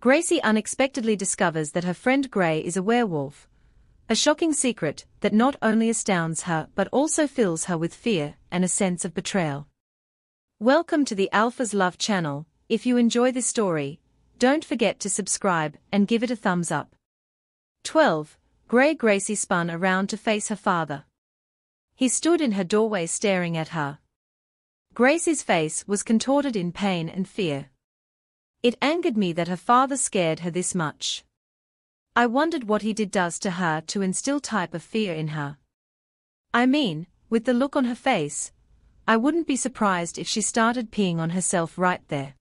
Gracie unexpectedly discovers that her friend Gray is a werewolf. A shocking secret that not only astounds her but also fills her with fear and a sense of betrayal. Welcome to the Alpha's Love channel. If you enjoy this story, don't forget to subscribe and give it a thumbs up. 12. Gracie spun around to face her father. He stood in her doorway staring at her. Gracie's face was contorted in pain and fear. It angered me that her father scared her this much. I wondered what he does to her to instill type of fear in her. I mean, with the look on her face, I wouldn't be surprised if she started peeing on herself right there.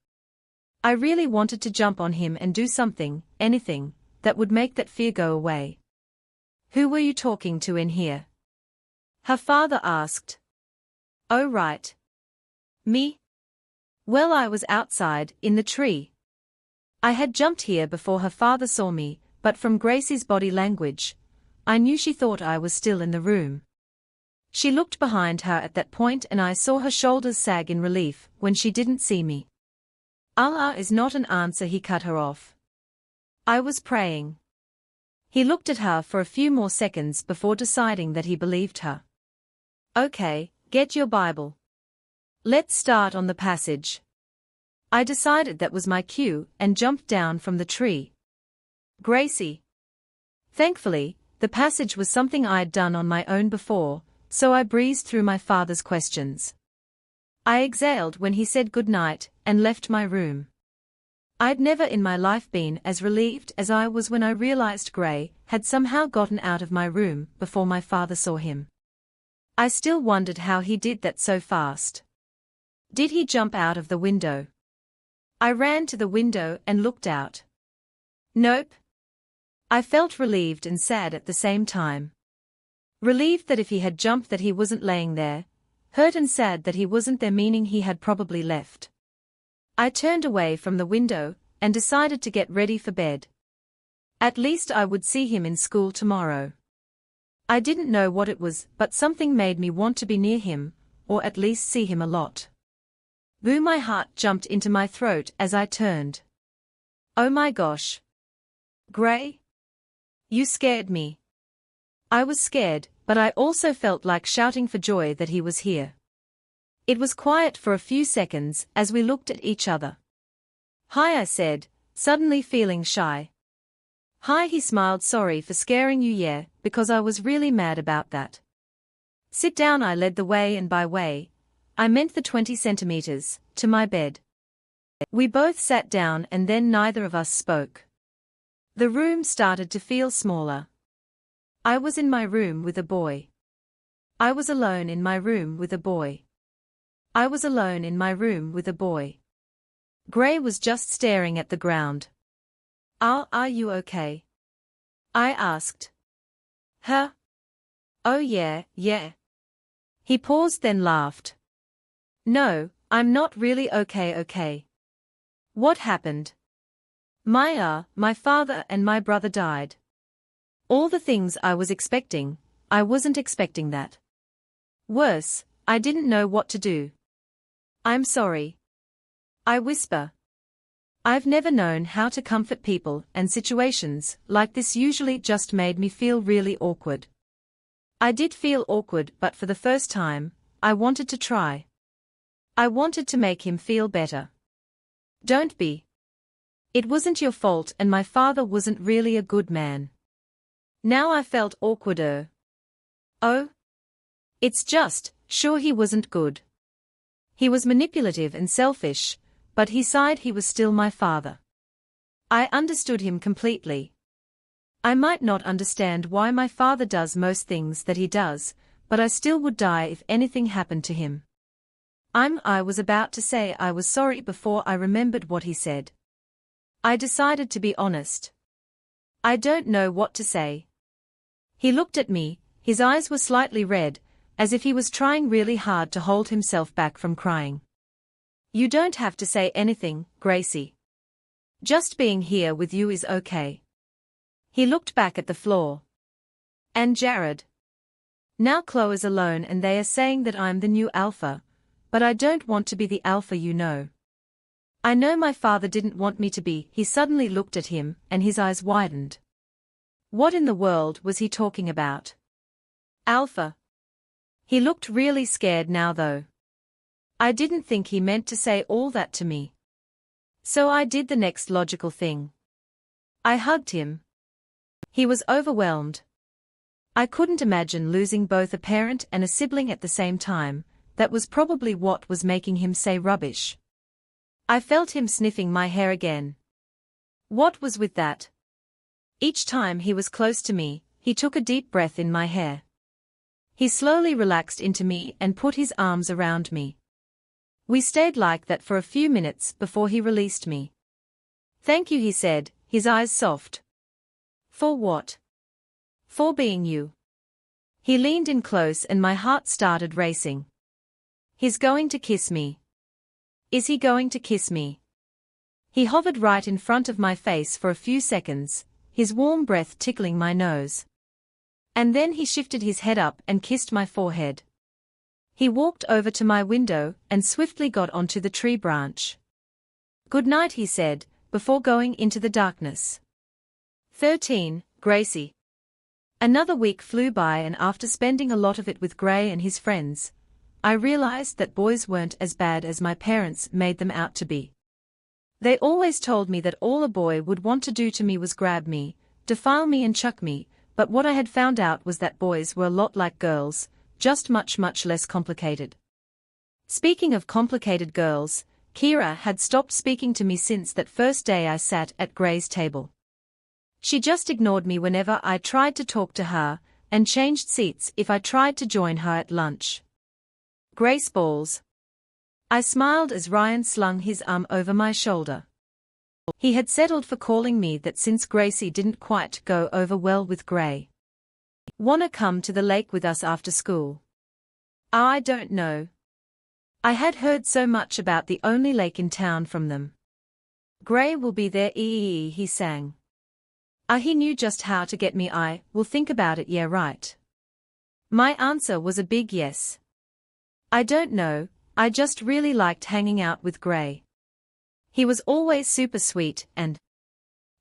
I really wanted to jump on him and do something, anything, that would make that fear go away. Who were you talking to in here? Her father asked. Oh right. Me? Well, I was outside, in the tree. I had jumped here before her father saw me, but from Gracie's body language, I knew she thought I was still in the room. She looked behind her at that point and I saw her shoulders sag in relief when she didn't see me. Allah is not an answer, he cut her off. I was praying. He looked at her for a few more seconds before deciding that he believed her. Okay, get your Bible. Let's start on the passage. I decided that was my cue and jumped down from the tree. Gracie. Thankfully, the passage was something I'd done on my own before, so I breezed through my father's questions. I exhaled when he said good night and left my room. I'd never in my life been as relieved as I was when I realized Gray had somehow gotten out of my room before my father saw him. I still wondered how he did that so fast. Did he jump out of the window? I ran to the window and looked out. Nope. I felt relieved and sad at the same time. Relieved that if he had jumped that he wasn't laying there, hurt and sad that he wasn't there, meaning he had probably left. I turned away from the window and decided to get ready for bed. At least I would see him in school tomorrow. I didn't know what it was, but something made me want to be near him, or at least see him a lot. Boo, my heart jumped into my throat as I turned. Oh my gosh. Gray? You scared me. I was scared, but I also felt like shouting for joy that he was here. It was quiet for a few seconds as we looked at each other. Hi, I said, suddenly feeling shy. Hi, he smiled. Sorry for scaring you, yeah, because I was really mad about that. Sit down, I led the way, and by way, I meant the 20 centimeters, to my bed. We both sat down and then neither of us spoke. The room started to feel smaller. I was in my room with a boy. I was alone in my room with a boy. I was alone in my room with a boy. Gray was just staring at the ground. Are you okay? I asked. Huh? Oh yeah. He paused then laughed. No, I'm not really okay. What happened? My father and my brother died. All the things I was expecting, I wasn't expecting that. Worse, I didn't know what to do. I'm sorry. I whisper. I've never known how to comfort people, and situations like this usually just made me feel really awkward. I did feel awkward, but for the first time, I wanted to try. I wanted to make him feel better. Don't be. It wasn't your fault, and my father wasn't really a good man. Now I felt awkwarder. Oh? It's just, sure he wasn't good. He was manipulative and selfish, but he sighed, he was still my father. I understood him completely. I might not understand why my father does most things that he does, but I still would die if anything happened to him. I was about to say I was sorry before I remembered what he said. I decided to be honest. I don't know what to say. He looked at me, his eyes were slightly red, as if he was trying really hard to hold himself back from crying. You don't have to say anything, Gracie. Just being here with you is okay. He looked back at the floor. And Jared? Now Chloe's alone and they are saying that I'm the new alpha, but I don't want to be the alpha, you know. I know my father didn't want me to be. He suddenly looked at him, and his eyes widened. What in the world was he talking about? Alpha. He looked really scared now though. I didn't think he meant to say all that to me. So I did the next logical thing. I hugged him. He was overwhelmed. I couldn't imagine losing both a parent and a sibling at the same time. That was probably what was making him say rubbish. I felt him sniffing my hair again. What was with that? Each time he was close to me, he took a deep breath in my hair. He slowly relaxed into me and put his arms around me. We stayed like that for a few minutes before he released me. Thank you, he said, his eyes soft. For what? For being you. He leaned in close and my heart started racing. He's going to kiss me. Is he going to kiss me? He hovered right in front of my face for a few seconds, his warm breath tickling my nose. And then he shifted his head up and kissed my forehead. He walked over to my window and swiftly got onto the tree branch. Good night, he said, before going into the darkness. 13. Gracie. Another week flew by, and after spending a lot of it with Gray and his friends, I realized that boys weren't as bad as my parents made them out to be. They always told me that all a boy would want to do to me was grab me, defile me and chuck me, but what I had found out was that boys were a lot like girls, just much less complicated. Speaking of complicated girls, Kira had stopped speaking to me since that first day I sat at Gray's table. She just ignored me whenever I tried to talk to her, and changed seats if I tried to join her at lunch. Grace balls. I smiled as Ryan slung his arm over my shoulder. He had settled for calling me that since Gracie didn't quite go over well with Gray. Wanna come to the lake with us after school? I don't know. I had heard so much about the only lake in town from them. Gray will be there, he sang. He knew just how to get me. I will think about it, yeah right. My answer was a big yes. I don't know, I just really liked hanging out with Gray. He was always super sweet and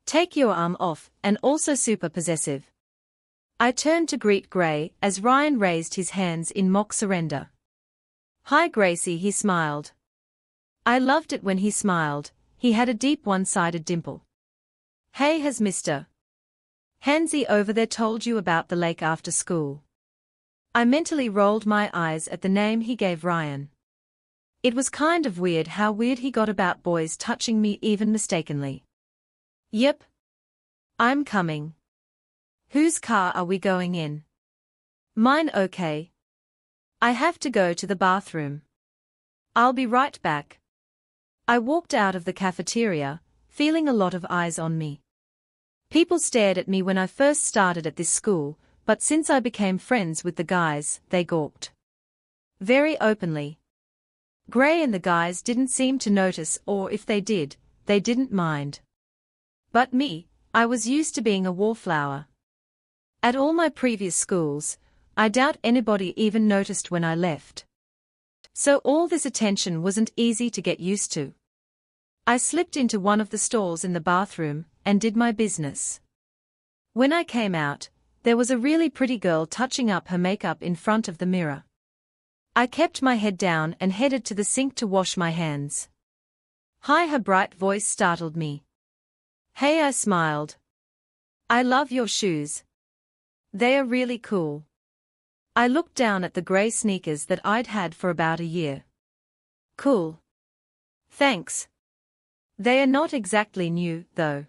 take your arm off, and also super possessive. I turned to greet Gray as Ryan raised his hands in mock surrender. Hi Gracie, he smiled. I loved it when he smiled, he had a deep one-sided dimple. Hey, has Mr. Hansy over there told you about the lake after school? I mentally rolled my eyes at the name he gave Ryan. It was kind of weird how weird he got about boys touching me even mistakenly. Yep. I'm coming. Whose car are we going in? Mine. Okay. I have to go to the bathroom. I'll be right back. I walked out of the cafeteria, feeling a lot of eyes on me. People stared at me when I first started at this school, but since I became friends with the guys, they gawked. Very openly. Gray and the guys didn't seem to notice, or if they did, they didn't mind. But me, I was used to being a wallflower. At all my previous schools, I doubt anybody even noticed when I left. So all this attention wasn't easy to get used to. I slipped into one of the stalls in the bathroom and did my business. When I came out, there was a really pretty girl touching up her makeup in front of the mirror. I kept my head down and headed to the sink to wash my hands. Hi, her bright voice startled me. Hey, I smiled. I love your shoes. They are really cool. I looked down at the gray sneakers that I'd had for about a year. Cool. Thanks. They are not exactly new, though.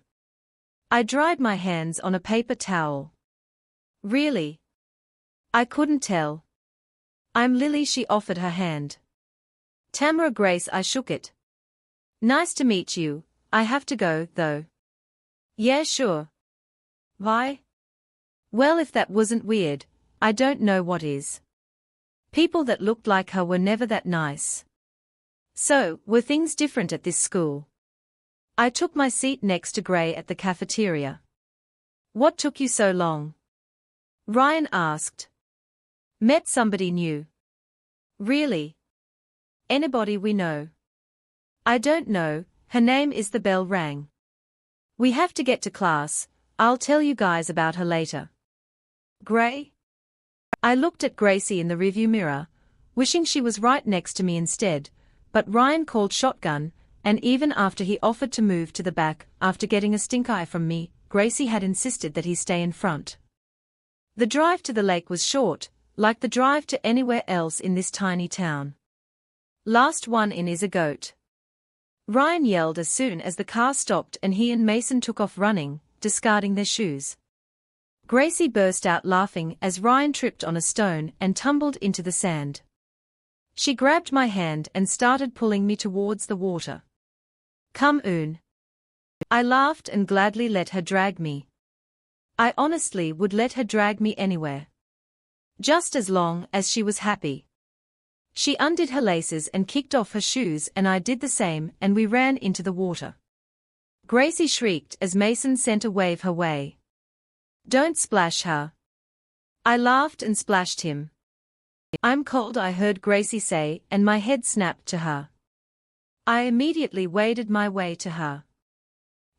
I dried my hands on a paper towel. Really? I couldn't tell. I'm Lily, she offered her hand. Tamara Grace, I shook it. Nice to meet you, I have to go, though. Yeah, sure. Why? Well, if that wasn't weird, I don't know what is. People that looked like her were never that nice. So, were things different at this school? I took my seat next to Gray at the cafeteria. What took you so long? Ryan asked. Met somebody new. Really? Anybody we know? I don't know, Her name is the bell rang. We have to get to class, I'll tell you guys about her later. Gray? I looked at Gracie in the rearview mirror, wishing she was right next to me instead, but Ryan called shotgun, and even after he offered to move to the back after getting a stink eye from me, Gracie had insisted that he stay in front. The drive to the lake was short, like the drive to anywhere else in this tiny town. Last one in is a goat. Ryan yelled as soon as the car stopped and he and Mason took off running, discarding their shoes. Gracie burst out laughing as Ryan tripped on a stone and tumbled into the sand. She grabbed my hand and started pulling me towards the water. Come on. I laughed and gladly let her drag me. I honestly would let her drag me anywhere. Just as long as she was happy. She undid her laces and kicked off her shoes and I did the same and we ran into the water. Gracie shrieked as Mason sent a wave her way. Don't splash her. I laughed and splashed him. I'm cold, I heard Gracie say, and my head snapped to her. I immediately waded my way to her.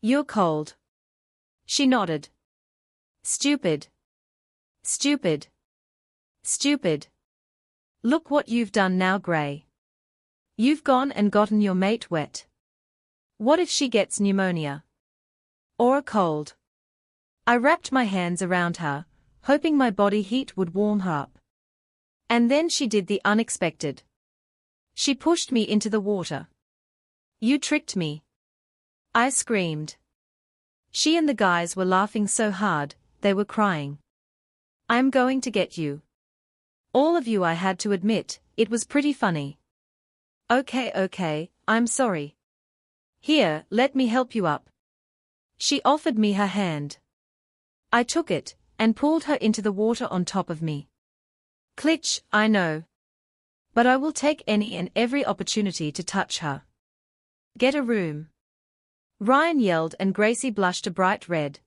You're cold. She nodded. Stupid. Stupid. Stupid. Look what you've done now, Gray. You've gone and gotten your mate wet. What if she gets pneumonia? Or a cold? I wrapped my hands around her, hoping my body heat would warm her up. And then she did the unexpected. She pushed me into the water. You tricked me. I screamed. She and the guys were laughing so hard, they were crying. I'm going to get you. All of you, I had to admit, it was pretty funny. Okay, I'm sorry. Here, let me help you up. She offered me her hand. I took it, and pulled her into the water on top of me. Klitsch, I know. But I will take any and every opportunity to touch her. Get a room. Ryan yelled and Gracie blushed a bright red.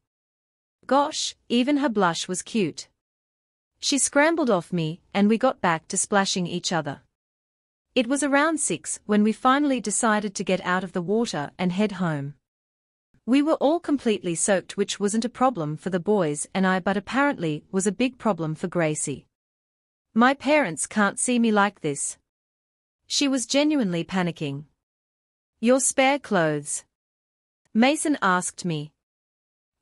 Gosh, even her blush was cute. She scrambled off me, and we got back to splashing each other. It was around 6 when we finally decided to get out of the water and head home. We were all completely soaked, which wasn't a problem for the boys and I, but apparently was a big problem for Gracie. My parents can't see me like this. She was genuinely panicking. Your spare clothes? Mason asked me.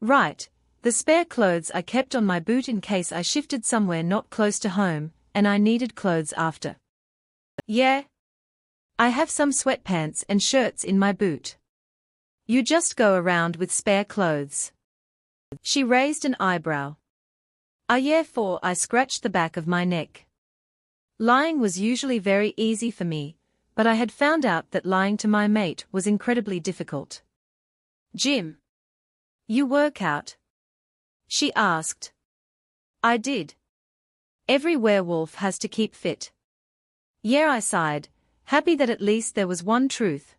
Right, the spare clothes I kept on my boot in case I shifted somewhere not close to home, and I needed clothes after. Yeah. I have some sweatpants and shirts in my boot. You just go around with spare clothes. She raised an eyebrow. Yeah, for I scratched the back of my neck. Lying was usually very easy for me, but I had found out that lying to my mate was incredibly difficult. Jim. You work out? She asked. I did. Every werewolf has to keep fit. Yeah, I sighed, happy that at least there was one truth.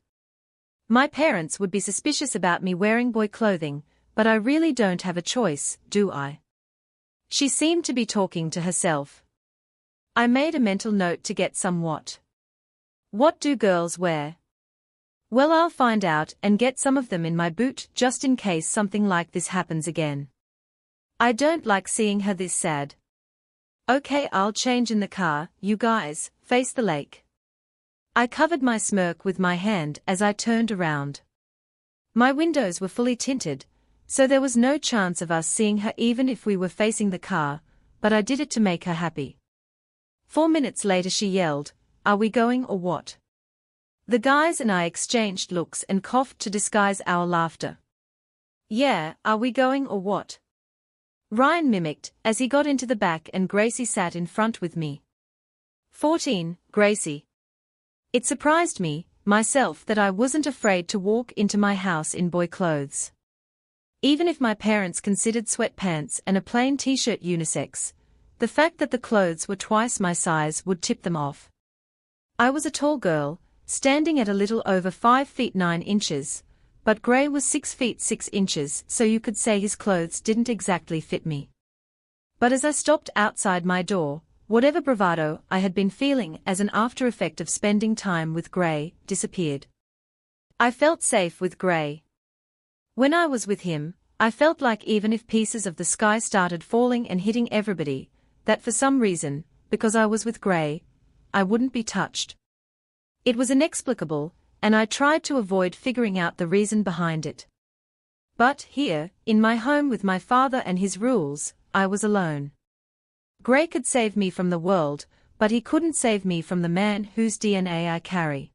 My parents would be suspicious about me wearing boy clothing, but I really don't have a choice, do I? She seemed to be talking to herself. I made a mental note to get some what. What do girls wear? Well, I'll find out and get some of them in my boot just in case something like this happens again. I don't like seeing her this sad. Okay, I'll change in the car, you guys, face the lake. I covered my smirk with my hand as I turned around. My windows were fully tinted, so there was no chance of us seeing her even if we were facing the car, but I did it to make her happy. 4 minutes later she yelled, "Are we going or what?" The guys and I exchanged looks and coughed to disguise our laughter. Yeah, are we going or what? Ryan mimicked as he got into the back and Gracie sat in front with me. 14, Gracie. It surprised me, myself, that I wasn't afraid to walk into my house in boy clothes. Even if my parents considered sweatpants and a plain t-shirt unisex, the fact that the clothes were twice my size would tip them off. I was a tall girl, standing at a little over 5 feet 9 inches, but Gray was 6 feet 6 inches, so you could say his clothes didn't exactly fit me. But as I stopped outside my door, whatever bravado I had been feeling as an after effect of spending time with Gray disappeared. I felt safe with Gray. When I was with him, I felt like even if pieces of the sky started falling and hitting everybody, that for some reason, because I was with Gray, I wouldn't be touched. It was inexplicable, and I tried to avoid figuring out the reason behind it. But here, in my home with my father and his rules, I was alone. Gray could save me from the world, but he couldn't save me from the man whose DNA I carry.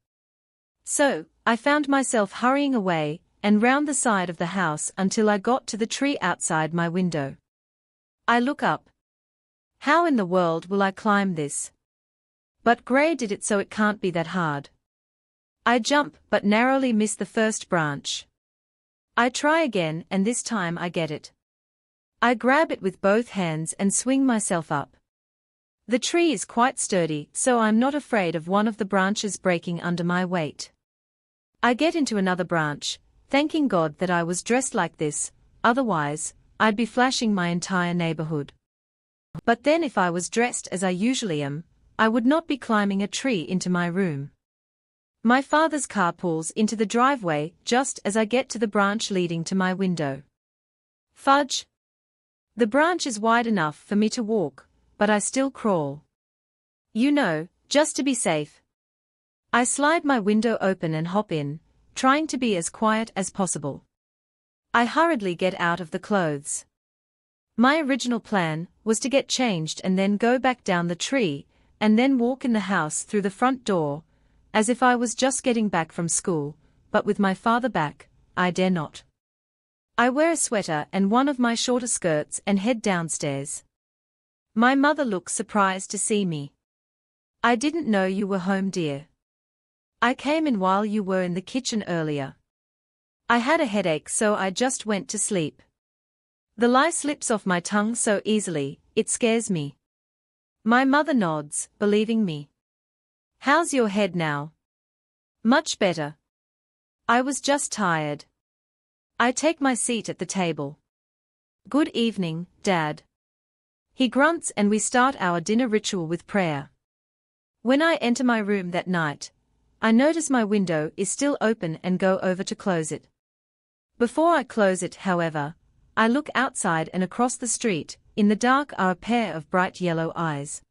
So, I found myself hurrying away, and round the side of the house until I got to the tree outside my window. I look up. How in the world will I climb this? But Gray did it, so it can't be that hard. I jump but narrowly miss the first branch. I try again, and this time I get it. I grab it with both hands and swing myself up. The tree is quite sturdy, so I'm not afraid of one of the branches breaking under my weight. I get into another branch, thanking God that I was dressed like this, otherwise, I'd be flashing my entire neighborhood. But then if I was dressed as I usually am, I would not be climbing a tree into my room. My father's car pulls into the driveway just as I get to the branch leading to my window. Fudge! The branch is wide enough for me to walk, but I still crawl. You know, just to be safe. I slide my window open and hop in, trying to be as quiet as possible. I hurriedly get out of the clothes. My original plan was to get changed and then go back down the tree, and then walk in the house through the front door, as if I was just getting back from school, but with my father back, I dare not. I wear a sweater and one of my shorter skirts and head downstairs. My mother looks surprised to see me. I didn't know you were home, dear. I came in while you were in the kitchen earlier. I had a headache, so I just went to sleep. The lie slips off my tongue so easily, it scares me. My mother nods, believing me. How's your head now? Much better. I was just tired. I take my seat at the table. Good evening, Dad. He grunts and we start our dinner ritual with prayer. When I enter my room that night, I notice my window is still open and go over to close it. Before I close it, however, I look outside and across the street, in the dark are a pair of bright yellow eyes.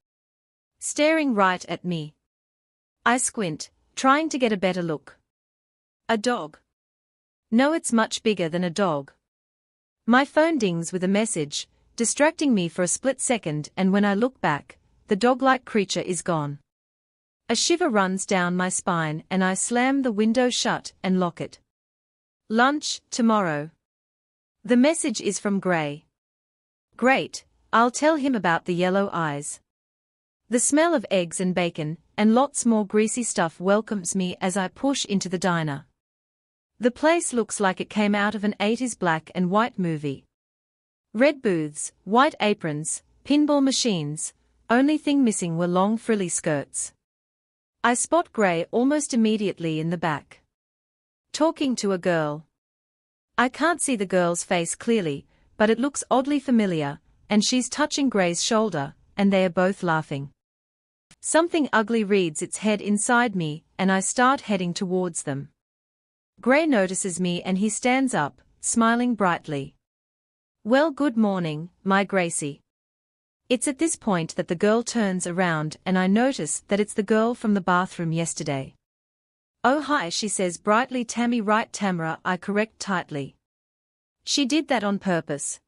Staring right at me. I squint, trying to get a better look. A dog. No, it's much bigger than a dog. My phone dings with a message, distracting me for a split second, and when I look back, the dog-like creature is gone. A shiver runs down my spine and I slam the window shut and lock it. Lunch, tomorrow. The message is from Gray. Great, I'll tell him about the yellow eyes. The smell of eggs and bacon, and lots more greasy stuff welcomes me as I push into the diner. The place looks like it came out of an 80s black and white movie. Red booths, white aprons, pinball machines, only thing missing were long frilly skirts. I spot Gray almost immediately in the back. Talking to a girl. I can't see the girl's face clearly, but it looks oddly familiar, and she's touching Gray's shoulder, and they are both laughing. Something ugly rears its head inside me, and I start heading towards them. Gray notices me and he stands up, smiling brightly. Well, good morning, my Gracie. It's at this point that the girl turns around and I notice that it's the girl from the bathroom yesterday. Oh hi, she says brightly. Tammy, right, Tamara, I correct tightly. She did that on purpose.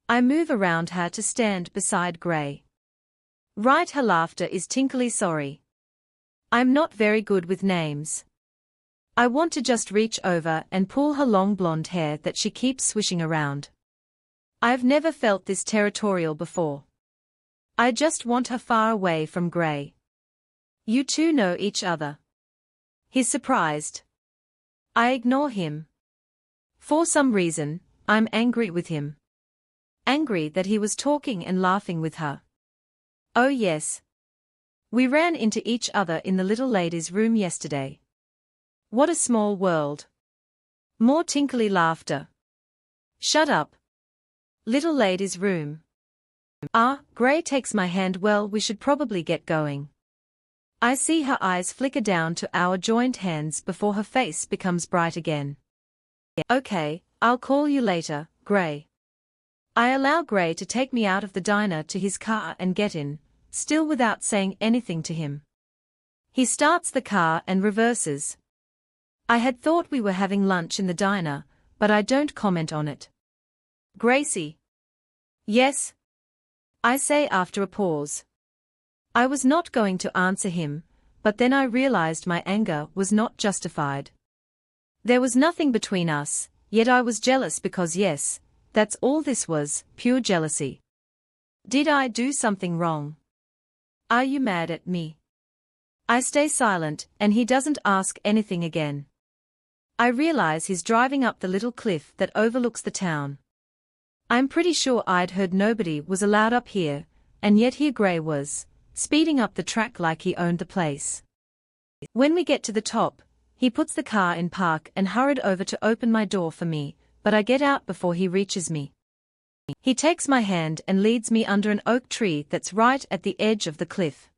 I move around her to stand beside Gray. Right, her laughter is tinkly. Sorry. I'm not very good with names. I want to just reach over and pull her long blonde hair that she keeps swishing around. I've never felt this territorial before. I just want her far away from Gray. You two know each other. He's surprised. I ignore him. For some reason, I'm angry with him. Angry that he was talking and laughing with her. Oh yes. We ran into each other in the little lady's room yesterday. What a small world. More tinkly laughter. Shut up. Little lady's room. Gray takes my hand. Well, we should probably get going. I see her eyes flicker down to our joined hands before her face becomes bright again. Okay, I'll call you later, Gray. I allow Gray to take me out of the diner to his car and get in, still without saying anything to him. He starts the car and reverses. I had thought we were having lunch in the diner, but I don't comment on it. Gracie. Yes? I say after a pause. I was not going to answer him, but then I realized my anger was not justified. There was nothing between us, yet I was jealous because yes, that's all this was, pure jealousy. Did I do something wrong? Are you mad at me? I stay silent, and he doesn't ask anything again. I realize he's driving up the little cliff that overlooks the town. I'm pretty sure I'd heard nobody was allowed up here, and yet here Gray was, speeding up the track like he owned the place. When we get to the top, he puts the car in park and hurried over to open my door for me, but I get out before he reaches me. He takes my hand and leads me under an oak tree that's right at the edge of the cliff.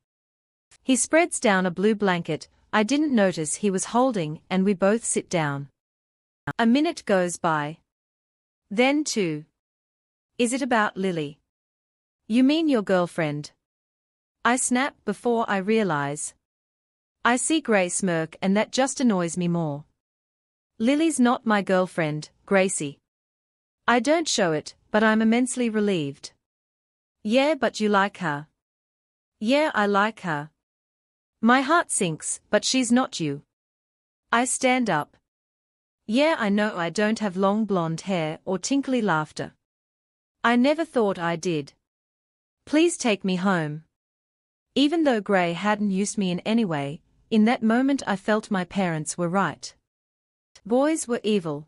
He spreads down a blue blanket I didn't notice he was holding, and we both sit down. A minute goes by. Then 2. Is it about Lily? You mean your girlfriend? I snap before I realize. I see Gray smirk, and that just annoys me more. Lily's not my girlfriend, Gracie. I don't show it, but I'm immensely relieved. Yeah, but you like her. Yeah, I like her. My heart sinks, but she's not you. I stand up. Yeah, I know I don't have long blonde hair or tinkly laughter. I never thought I did. Please take me home. Even though Gray hadn't used me in any way, in that moment I felt my parents were right. Boys were evil.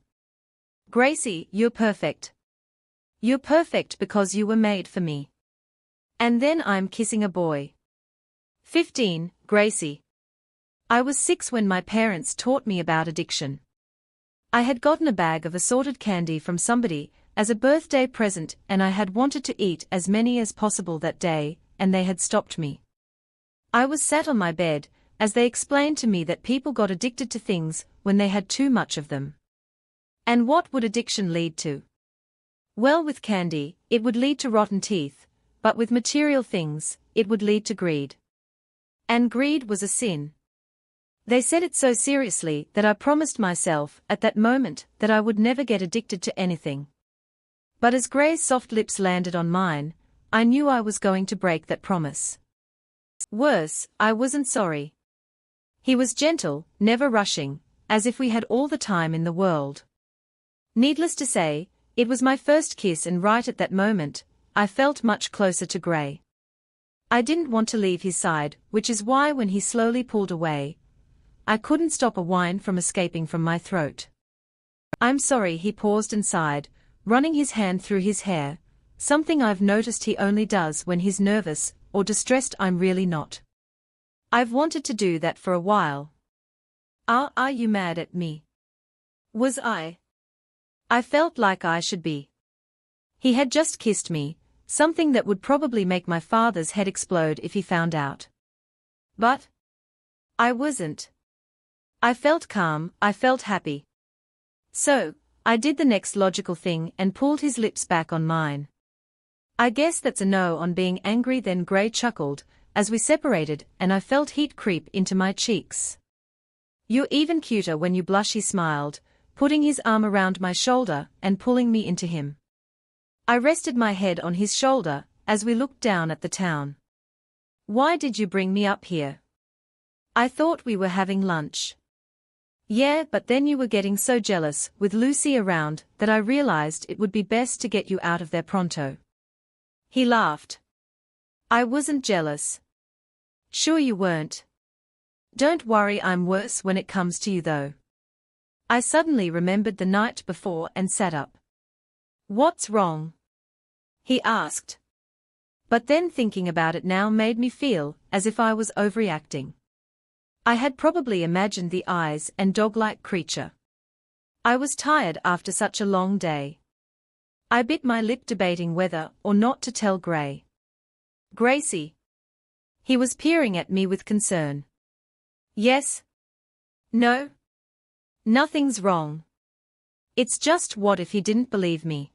Gracie, you're perfect. You're perfect because you were made for me. And then I'm kissing a boy. 15, Gracie. I was 6 when my parents taught me about addiction. I had gotten a bag of assorted candy from somebody as a birthday present, and I had wanted to eat as many as possible that day, and they had stopped me. I was sat on my bed, as they explained to me that people got addicted to things when they had too much of them. And what would addiction lead to? Well, with candy, it would lead to rotten teeth, but with material things, it would lead to greed. And greed was a sin. They said it so seriously that I promised myself at that moment that I would never get addicted to anything. But as Gray's soft lips landed on mine, I knew I was going to break that promise. Worse, I wasn't sorry. He was gentle, never rushing, as if we had all the time in the world. Needless to say, it was my first kiss, and right at that moment, I felt much closer to Gray. I didn't want to leave his side, which is why when he slowly pulled away, I couldn't stop a whine from escaping from my throat. I'm sorry, he paused and sighed, running his hand through his hair, something I've noticed he only does when he's nervous or distressed. I'm really not. I've wanted to do that for a while. Are you mad at me? Was I? I felt like I should be. He had just kissed me, something that would probably make my father's head explode if he found out. But I wasn't. I felt calm, I felt happy. So, I did the next logical thing and pulled his lips back on mine. I guess that's a no on being angry. Then Gray chuckled as we separated, and I felt heat creep into my cheeks. You're even cuter when you blush, he smiled, putting his arm around my shoulder and pulling me into him. I rested my head on his shoulder as we looked down at the town. Why did you bring me up here? I thought we were having lunch. Yeah, but then you were getting so jealous with Lucy around that I realized it would be best to get you out of there pronto. He laughed. I wasn't jealous. Sure you weren't. Don't worry, I'm worse when it comes to you though. I suddenly remembered the night before and sat up. What's wrong? He asked. But then thinking about it now made me feel as if I was overreacting. I had probably imagined the eyes and dog-like creature. I was tired after such a long day. I bit my lip, debating whether or not to tell Gray. Gracie. He was peering at me with concern. Yes? No? Nothing's wrong. It's just what if he didn't believe me?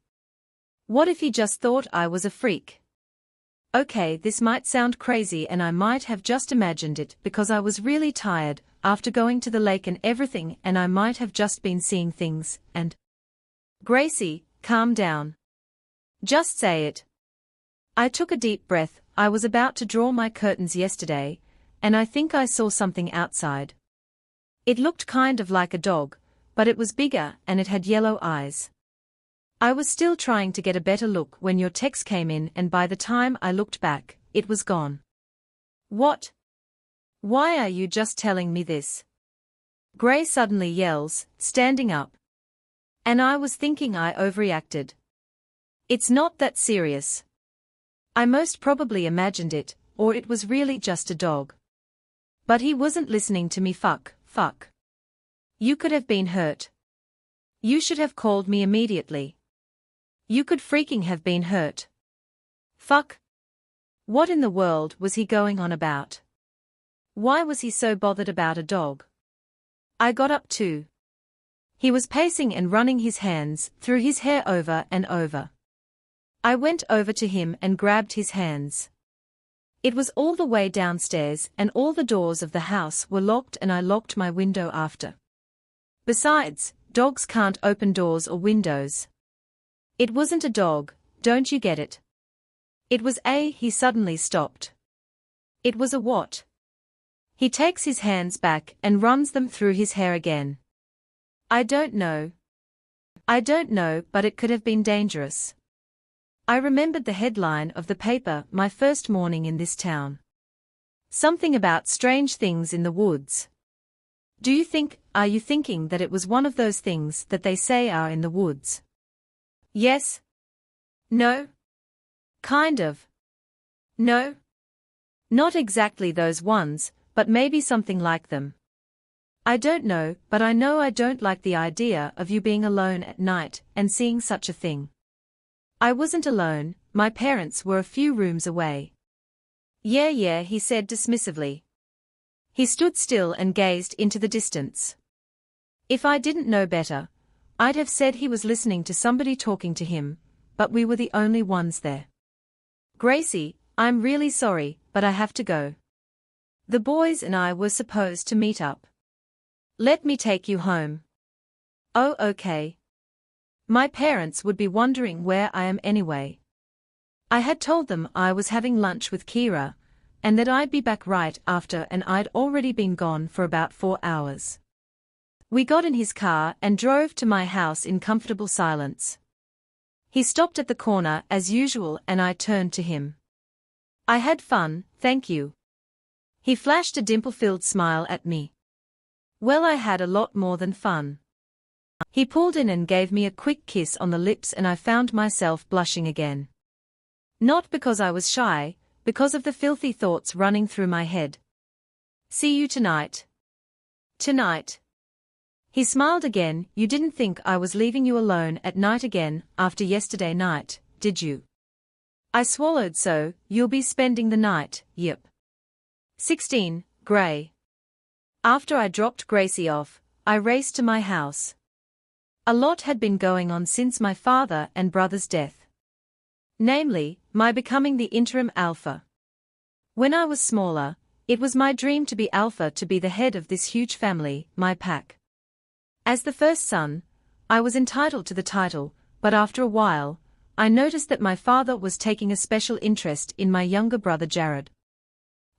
What if he just thought I was a freak? Okay, this might sound crazy and I might have just imagined it because I was really tired after going to the lake and everything, and I might have just been seeing things, and… Gracie, calm down. Just say it. I took a deep breath. I was about to draw my curtains yesterday, and I think I saw something outside. It looked kind of like a dog, but it was bigger and it had yellow eyes. I was still trying to get a better look when your text came in, and by the time I looked back, it was gone. What? Why are you just telling me this? Gray suddenly yells, standing up. And I was thinking I overreacted. It's not that serious. I most probably imagined it, or it was really just a dog. But he wasn't listening to me. Fuck. You could have been hurt. You should have called me immediately. You could freaking have been hurt. Fuck. What in the world was he going on about? Why was he so bothered about a dog? I got up too. He was pacing and running his hands through his hair over and over. I went over to him and grabbed his hands. It was all the way downstairs and all the doors of the house were locked, and I locked my window after. Besides, dogs can't open doors or windows. It wasn't a dog, don't you get it? It was a… He suddenly stopped. It was a what? He takes his hands back and runs them through his hair again. I don't know, but it could have been dangerous. I remembered the headline of the paper my first morning in this town. Something about strange things in the woods. Are you thinking that it was one of those things that they say are in the woods? Yes? No? Kind of. No? Not exactly those ones, but maybe something like them. I don't know, but I know I don't like the idea of you being alone at night and seeing such a thing. I wasn't alone, my parents were a few rooms away. Yeah, he said dismissively. He stood still and gazed into the distance. If I didn't know better, I'd have said he was listening to somebody talking to him, but we were the only ones there. Gracie, I'm really sorry, but I have to go. The boys and I were supposed to meet up. Let me take you home. Oh, okay. My parents would be wondering where I am anyway. I had told them I was having lunch with Kira, and that I'd be back right after, and I'd already been gone for about 4 hours. We got in his car and drove to my house in comfortable silence. He stopped at the corner as usual and I turned to him. I had fun, thank you. He flashed a dimple-filled smile at me. Well, I had a lot more than fun. He pulled in and gave me a quick kiss on the lips, and I found myself blushing again. Not because I was shy, because of the filthy thoughts running through my head. See you tonight. Tonight. He smiled again. You didn't think I was leaving you alone at night again after yesterday night, did you? I swallowed. So, you'll be spending the night, yep. 16, Gray. After I dropped Gracie off, I raced to my house. A lot had been going on since my father and brother's death. Namely, my becoming the interim alpha. When I was smaller, it was my dream to be alpha, to be the head of this huge family, my pack. As the first son, I was entitled to the title, but after a while, I noticed that my father was taking a special interest in my younger brother Jared.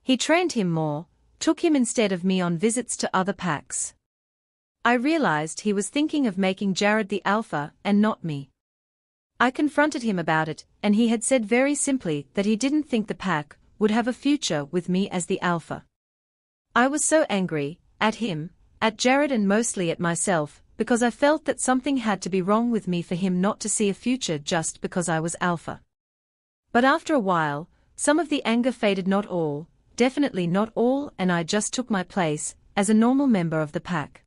He trained him more, took him instead of me on visits to other packs. I realized he was thinking of making Jared the alpha and not me. I confronted him about it, and he had said very simply that he didn't think the pack would have a future with me as the alpha. I was so angry, at him, at Jared, and mostly at myself, because I felt that something had to be wrong with me for him not to see a future just because I was alpha. But after a while, some of the anger faded, not all, definitely not all, and I just took my place as a normal member of the pack.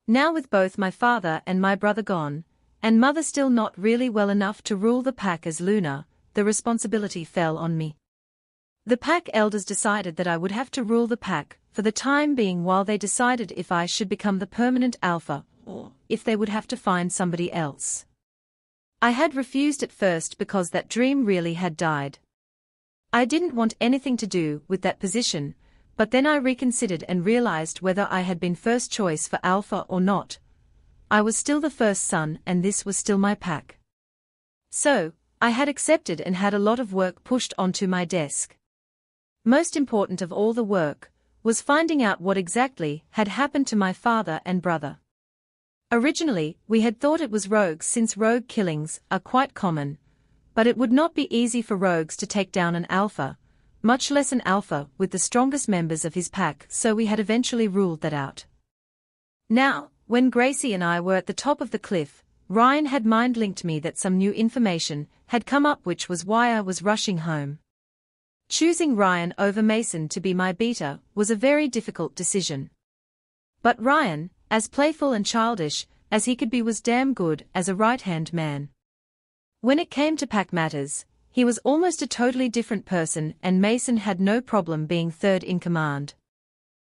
Now, with both my father and my brother gone, and mother still not really well enough to rule the pack as Luna, the responsibility fell on me. The pack elders decided that I would have to rule the pack for the time being while they decided if I should become the permanent alpha or if they would have to find somebody else. I had refused at first because that dream really had died. I didn't want anything to do with that position, but then I reconsidered and realized whether I had been first choice for alpha or not. I was still the first son and this was still my pack. So, I had accepted and had a lot of work pushed onto my desk. Most important of all the work was finding out what exactly had happened to my father and brother. Originally, we had thought it was rogues since rogue killings are quite common, but it would not be easy for rogues to take down an alpha, much less an alpha with the strongest members of his pack, so we had eventually ruled that out. Now, when Gracie and I were at the top of the cliff, Ryan had mind-linked me that some new information had come up, which was why I was rushing home. Choosing Ryan over Mason to be my beater was a very difficult decision. But Ryan, as playful and childish as he could be, was damn good as a right-hand man. When it came to pack matters, he was almost a totally different person, and Mason had no problem being third in command.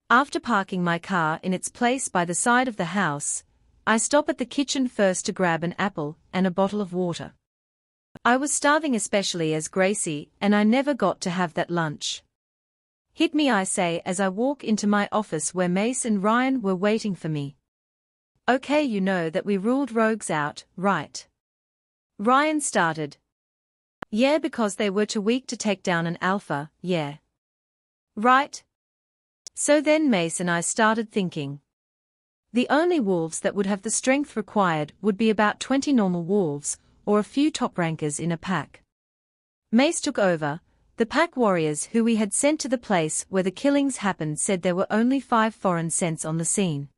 After parking my car in its place by the side of the house, I stopped at the kitchen first to grab an apple and a bottle of water. I was starving, especially as Gracie and I never got to have that lunch. Hit me, I say as I walk into my office where Mace and Ryan were waiting for me. Okay, you know that we ruled rogues out, right? Ryan started. Yeah, because they were too weak to take down an alpha, yeah. Right? So then Mace and I started thinking. The only wolves that would have the strength required would be about 20 normal wolves, or a few top rankers in a pack. Mace took over. The pack warriors who we had sent to the place where the killings happened said there were only 5 foreign scents on the scene.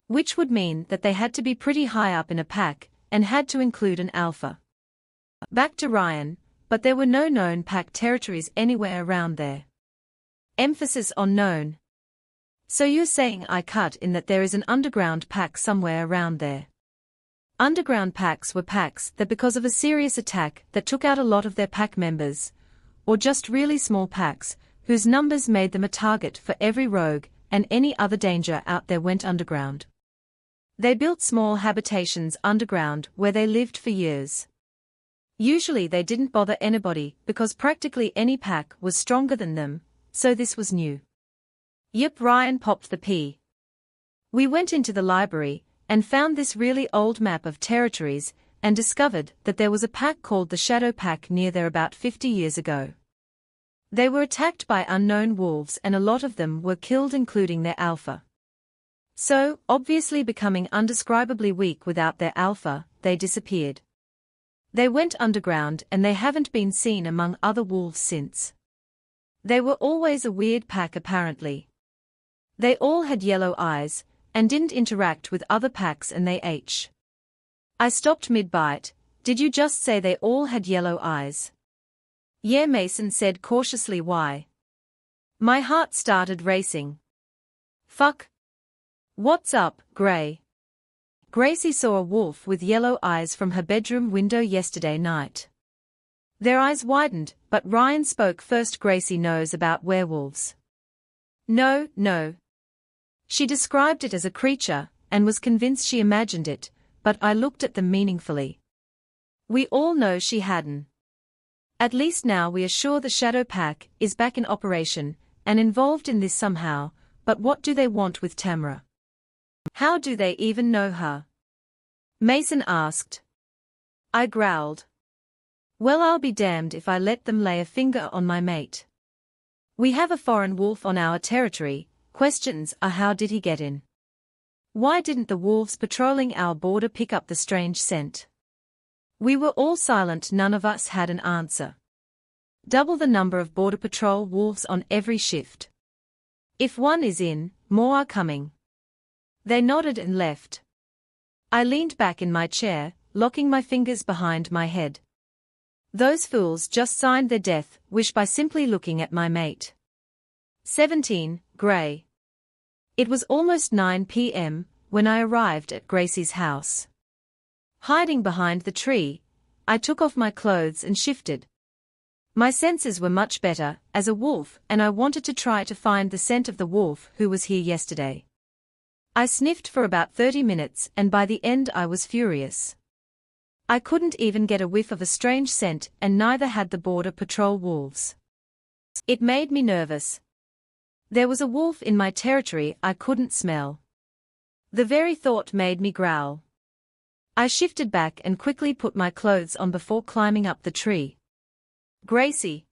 Which would mean that they had to be pretty high up in a pack, and had to include an alpha. Back to Ryan, but there were no known pack territories anywhere around there. Emphasis on known. So you're saying I cut in that there is an underground pack somewhere around there. Underground packs were packs that, because of a serious attack that took out a lot of their pack members, or just really small packs, whose numbers made them a target for every rogue and any other danger out there, went underground. They built small habitations underground where they lived for years. Usually they didn't bother anybody because practically any pack was stronger than them, so this was new. Yep, Ryan popped the P. We went into the library and found this really old map of territories and discovered that there was a pack called the Shadow Pack near there about 50 years ago. They were attacked by unknown wolves and a lot of them were killed, including their alpha. So, obviously becoming undescribably weak without their alpha, they disappeared. They went underground and they haven't been seen among other wolves since. They were always a weird pack apparently. They all had yellow eyes, and didn't interact with other packs, and they H. I stopped mid-bite. Did you just say they all had yellow eyes? Yeah, Mason said cautiously. Why? My heart started racing. Fuck. What's up, Gray? Gracie saw a wolf with yellow eyes from her bedroom window yesterday night. Their eyes widened, but Ryan spoke first. Gracie knows about werewolves. No. She described it as a creature, and was convinced she imagined it, but I looked at them meaningfully. We all know she hadn't. At least now we are sure the Shadow Pack is back in operation, and involved in this somehow, but what do they want with Tamara? How do they even know her? Mason asked. I growled. Well, I'll be damned if I let them lay a finger on my mate. We have a foreign wolf on our territory. Questions are, how did he get in? Why didn't the wolves patrolling our border pick up the strange scent? We were all silent, none of us had an answer. Double the number of border patrol wolves on every shift. If one is in, more are coming. They nodded and left. I leaned back in my chair, locking my fingers behind my head. Those fools just signed their death wish by simply looking at my mate. 17, Gray. It was almost 9 p.m. when I arrived at Gracie's house. Hiding behind the tree, I took off my clothes and shifted. My senses were much better, as a wolf, and I wanted to try to find the scent of the wolf who was here yesterday. I sniffed for about 30 minutes, and by the end I was furious. I couldn't even get a whiff of a strange scent, and neither had the border patrol wolves. It made me nervous. There was a wolf in my territory I couldn't smell. The very thought made me growl. I shifted back and quickly put my clothes on before climbing up the tree. Gracie.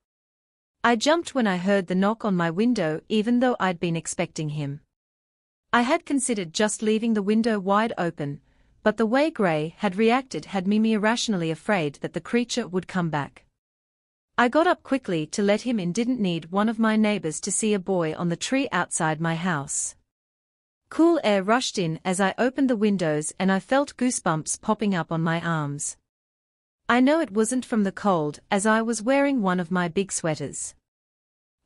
I jumped when I heard the knock on my window, even though I'd been expecting him. I had considered just leaving the window wide open, but the way Gray had reacted had made me irrationally afraid that the creature would come back. I got up quickly to let him in. Didn't need one of my neighbors to see a boy on the tree outside my house. Cool air rushed in as I opened the windows, and I felt goosebumps popping up on my arms. I know it wasn't from the cold, as I was wearing one of my big sweaters.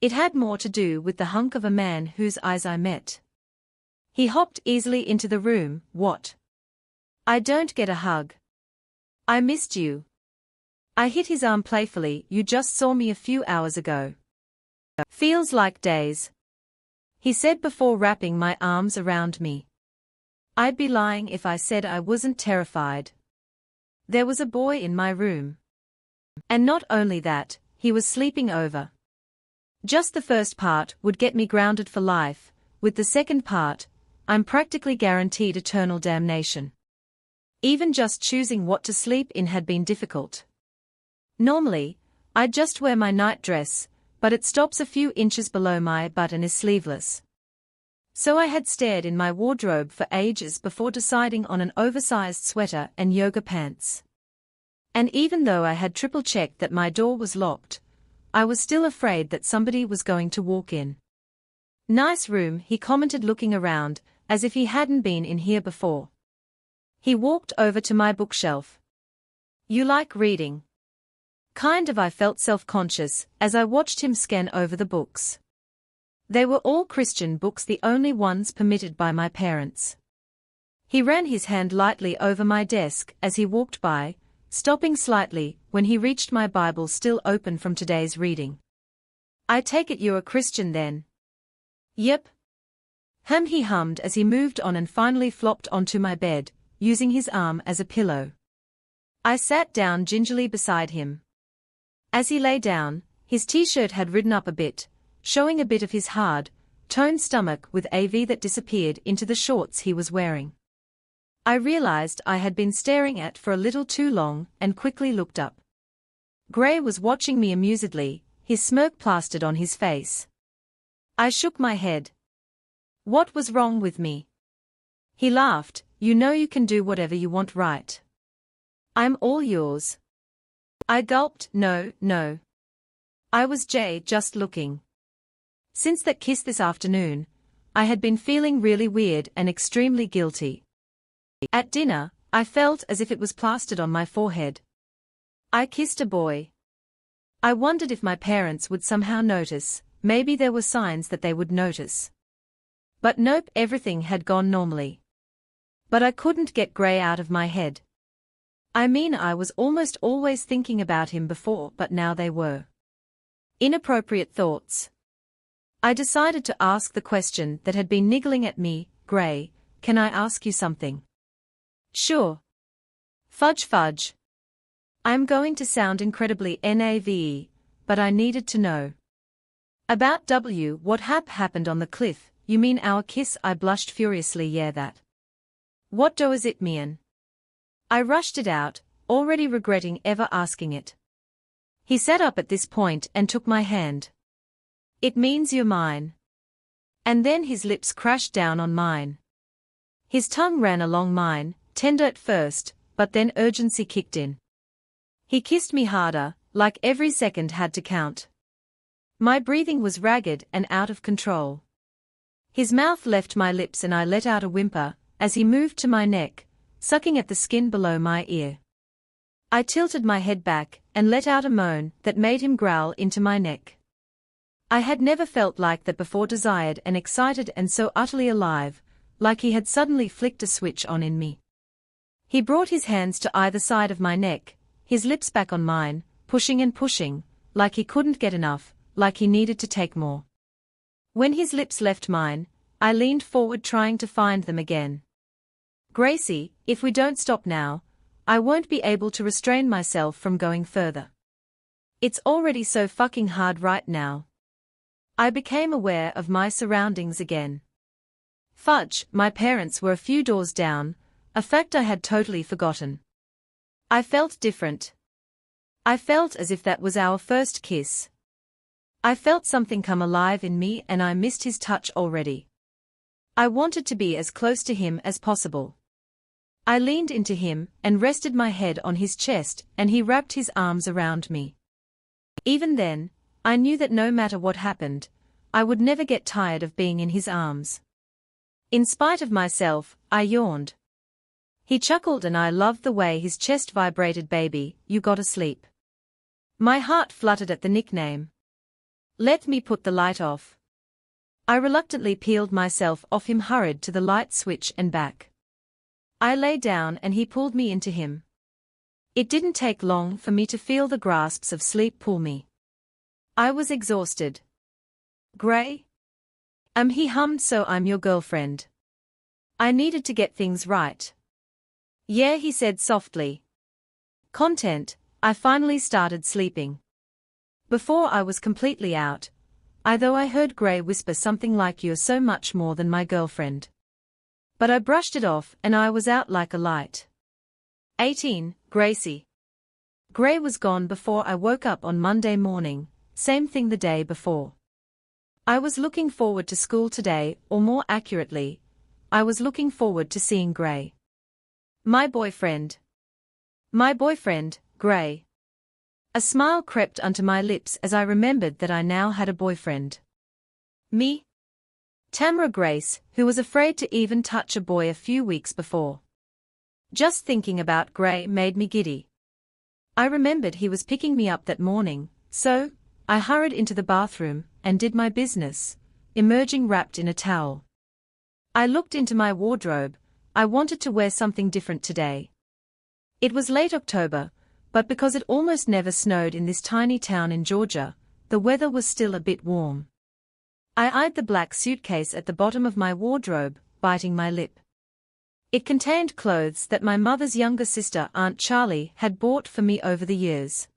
It had more to do with the hunk of a man whose eyes I met. He hopped easily into the room. What? I don't get a hug. I missed you. I hit his arm playfully. You just saw me a few hours ago. Feels like days, he said before wrapping my arms around me. I'd be lying if I said I wasn't terrified. There was a boy in my room. And not only that, he was sleeping over. Just the first part would get me grounded for life. With the second part, I'm practically guaranteed eternal damnation. Even just choosing what to sleep in had been difficult. Normally, I'd just wear my night dress, but it stops a few inches below my butt and is sleeveless. So I had stared in my wardrobe for ages before deciding on an oversized sweater and yoga pants. And even though I had triple-checked that my door was locked, I was still afraid that somebody was going to walk in. Nice room, he commented, looking around, as if he hadn't been in here before. He walked over to my bookshelf. You like reading? Kind of. I felt self-conscious as I watched him scan over the books. They were all Christian books, the only ones permitted by my parents. He ran his hand lightly over my desk as he walked by, stopping slightly when he reached my Bible still open from today's reading. I take it you're a Christian then? Yep. He hummed as he moved on and finally flopped onto my bed, using his arm as a pillow. I sat down gingerly beside him. As he lay down, his t-shirt had ridden up a bit, showing a bit of his hard, toned stomach with a V that disappeared into the shorts he was wearing. I realized I had been staring at for a little too long and quickly looked up. Gray was watching me amusedly, his smirk plastered on his face. I shook my head. What was wrong with me? He laughed. You know you can do whatever you want, right? I'm all yours. I gulped. No. I was just looking. Since that kiss this afternoon, I had been feeling really weird and extremely guilty. At dinner, I felt as if it was plastered on my forehead. I kissed a boy. I wondered if my parents would somehow notice. Maybe there were signs that they would notice. But nope, everything had gone normally. But I couldn't get Gray out of my head. I mean, I was almost always thinking about him before, but now they were inappropriate thoughts. I decided to ask the question that had been niggling at me. Gray, can I ask you something? Sure. Fudge. I'm going to sound incredibly naive, but I needed to know. About what happened on the cliff. You mean our kiss? I blushed furiously. Yeah, that. What does it mean? I rushed it out, already regretting ever asking it. He sat up at this point and took my hand. It means you're mine. And then his lips crashed down on mine. His tongue ran along mine, tender at first, but then urgency kicked in. He kissed me harder, like every second had to count. My breathing was ragged and out of control. His mouth left my lips and I let out a whimper as he moved to my neck, sucking at the skin below my ear. I tilted my head back and let out a moan that made him growl into my neck. I had never felt like that before, desired and excited and so utterly alive, like he had suddenly flicked a switch on in me. He brought his hands to either side of my neck, his lips back on mine, pushing and pushing, like he couldn't get enough, like he needed to take more. When his lips left mine, I leaned forward trying to find them again. Gracie, if we don't stop now, I won't be able to restrain myself from going further. It's already so fucking hard right now. I became aware of my surroundings again. Fudge, my parents were a few doors down, a fact I had totally forgotten. I felt different. I felt as if that was our first kiss. I felt something come alive in me and I missed his touch already. I wanted to be as close to him as possible. I leaned into him and rested my head on his chest and he wrapped his arms around me. Even then, I knew that no matter what happened, I would never get tired of being in his arms. In spite of myself, I yawned. He chuckled and I loved the way his chest vibrated. Baby, you gotta sleep. My heart fluttered at the nickname. Let me put the light off. I reluctantly peeled myself off him, hurried to the light switch and back. I lay down and he pulled me into him. It didn't take long for me to feel the grasps of sleep pull me. I was exhausted. Gray? He hummed, so I'm your girlfriend. I needed to get things right. Yeah, he said softly. Content, I finally started sleeping. Before I was completely out, I heard Gray whisper something like you're so much more than my girlfriend. But I brushed it off and I was out like a light. 18, Gracie. Gray was gone before I woke up on Monday morning, same thing the day before. I was looking forward to school today, or more accurately, I was looking forward to seeing Gray. My boyfriend, Gray. A smile crept onto my lips as I remembered that I now had a boyfriend. Me? Tamara Grace, who was afraid to even touch a boy a few weeks before. Just thinking about Gray made me giddy. I remembered he was picking me up that morning, so I hurried into the bathroom and did my business, emerging wrapped in a towel. I looked into my wardrobe. I wanted to wear something different today. It was late October, but because it almost never snowed in this tiny town in Georgia, the weather was still a bit warm. I eyed the black suitcase at the bottom of my wardrobe, biting my lip. It contained clothes that my mother's younger sister, Aunt Charlie, had bought for me over the years.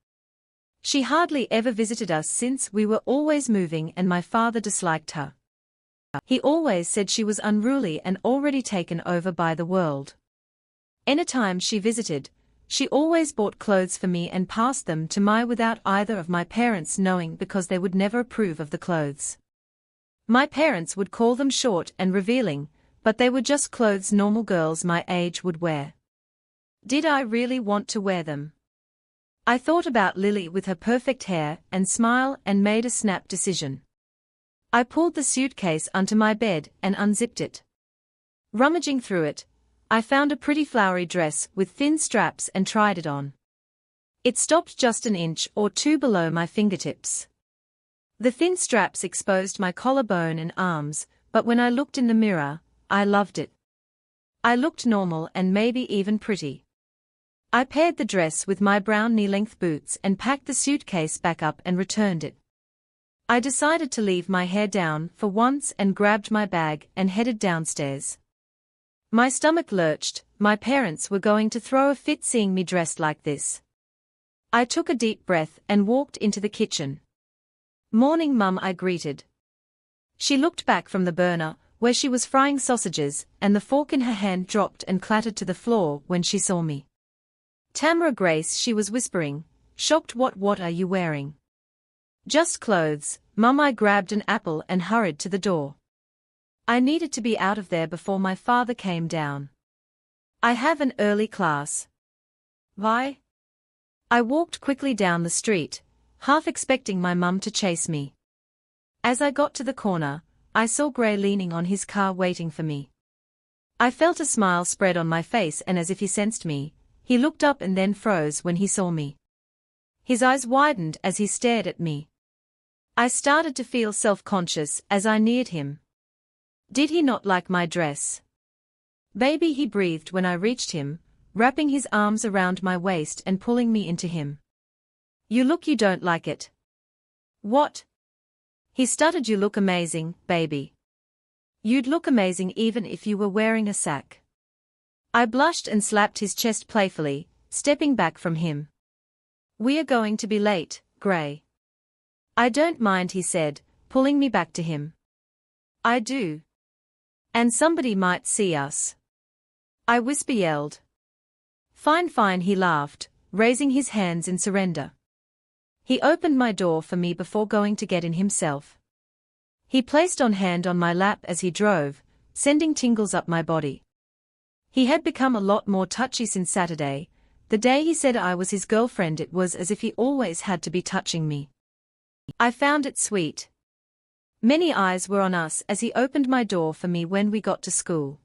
She hardly ever visited us since we were always moving and my father disliked her. He always said she was unruly and already taken over by the world. Anytime she visited, she always bought clothes for me and passed them to me without either of my parents knowing, because they would never approve of the clothes. My parents would call them short and revealing, but they were just clothes normal girls my age would wear. Did I really want to wear them? I thought about Lily with her perfect hair and smile and made a snap decision. I pulled the suitcase onto my bed and unzipped it. Rummaging through it, I found a pretty flowery dress with thin straps and tried it on. It stopped just an inch or two below my fingertips. The thin straps exposed my collarbone and arms, but when I looked in the mirror, I loved it. I looked normal and maybe even pretty. I paired the dress with my brown knee-length boots and packed the suitcase back up and returned it. I decided to leave my hair down for once and grabbed my bag and headed downstairs. My stomach lurched. My parents were going to throw a fit seeing me dressed like this. I took a deep breath and walked into the kitchen. Morning, Mum, I greeted. She looked back from the burner, where she was frying sausages, and the fork in her hand dropped and clattered to the floor when she saw me. Tamara Grace, she was whispering, shocked. What are you wearing? Just clothes, Mum. I grabbed an apple and hurried to the door. I needed to be out of there before my father came down. I have an early class. Why? I walked quickly down the street, half expecting my mum to chase me. As I got to the corner, I saw Gray leaning on his car waiting for me. I felt a smile spread on my face, and as if he sensed me, he looked up and then froze when he saw me. His eyes widened as he stared at me. I started to feel self-conscious as I neared him. Did he not like my dress? Baby, he breathed when I reached him, wrapping his arms around my waist and pulling me into him. You don't like it. What? He stuttered. You look amazing, baby. You'd look amazing even if you were wearing a sack. I blushed and slapped his chest playfully, stepping back from him. We are going to be late, Gray. I don't mind, he said, pulling me back to him. I do. And somebody might see us. I whisper-yelled. Fine, fine, he laughed, raising his hands in surrender. He opened my door for me before going to get in himself. He placed on hand on my lap as he drove, sending tingles up my body. He had become a lot more touchy since Saturday, the day he said I was his girlfriend. It was as if he always had to be touching me. I found it sweet. Many eyes were on us as he opened my door for me when we got to school.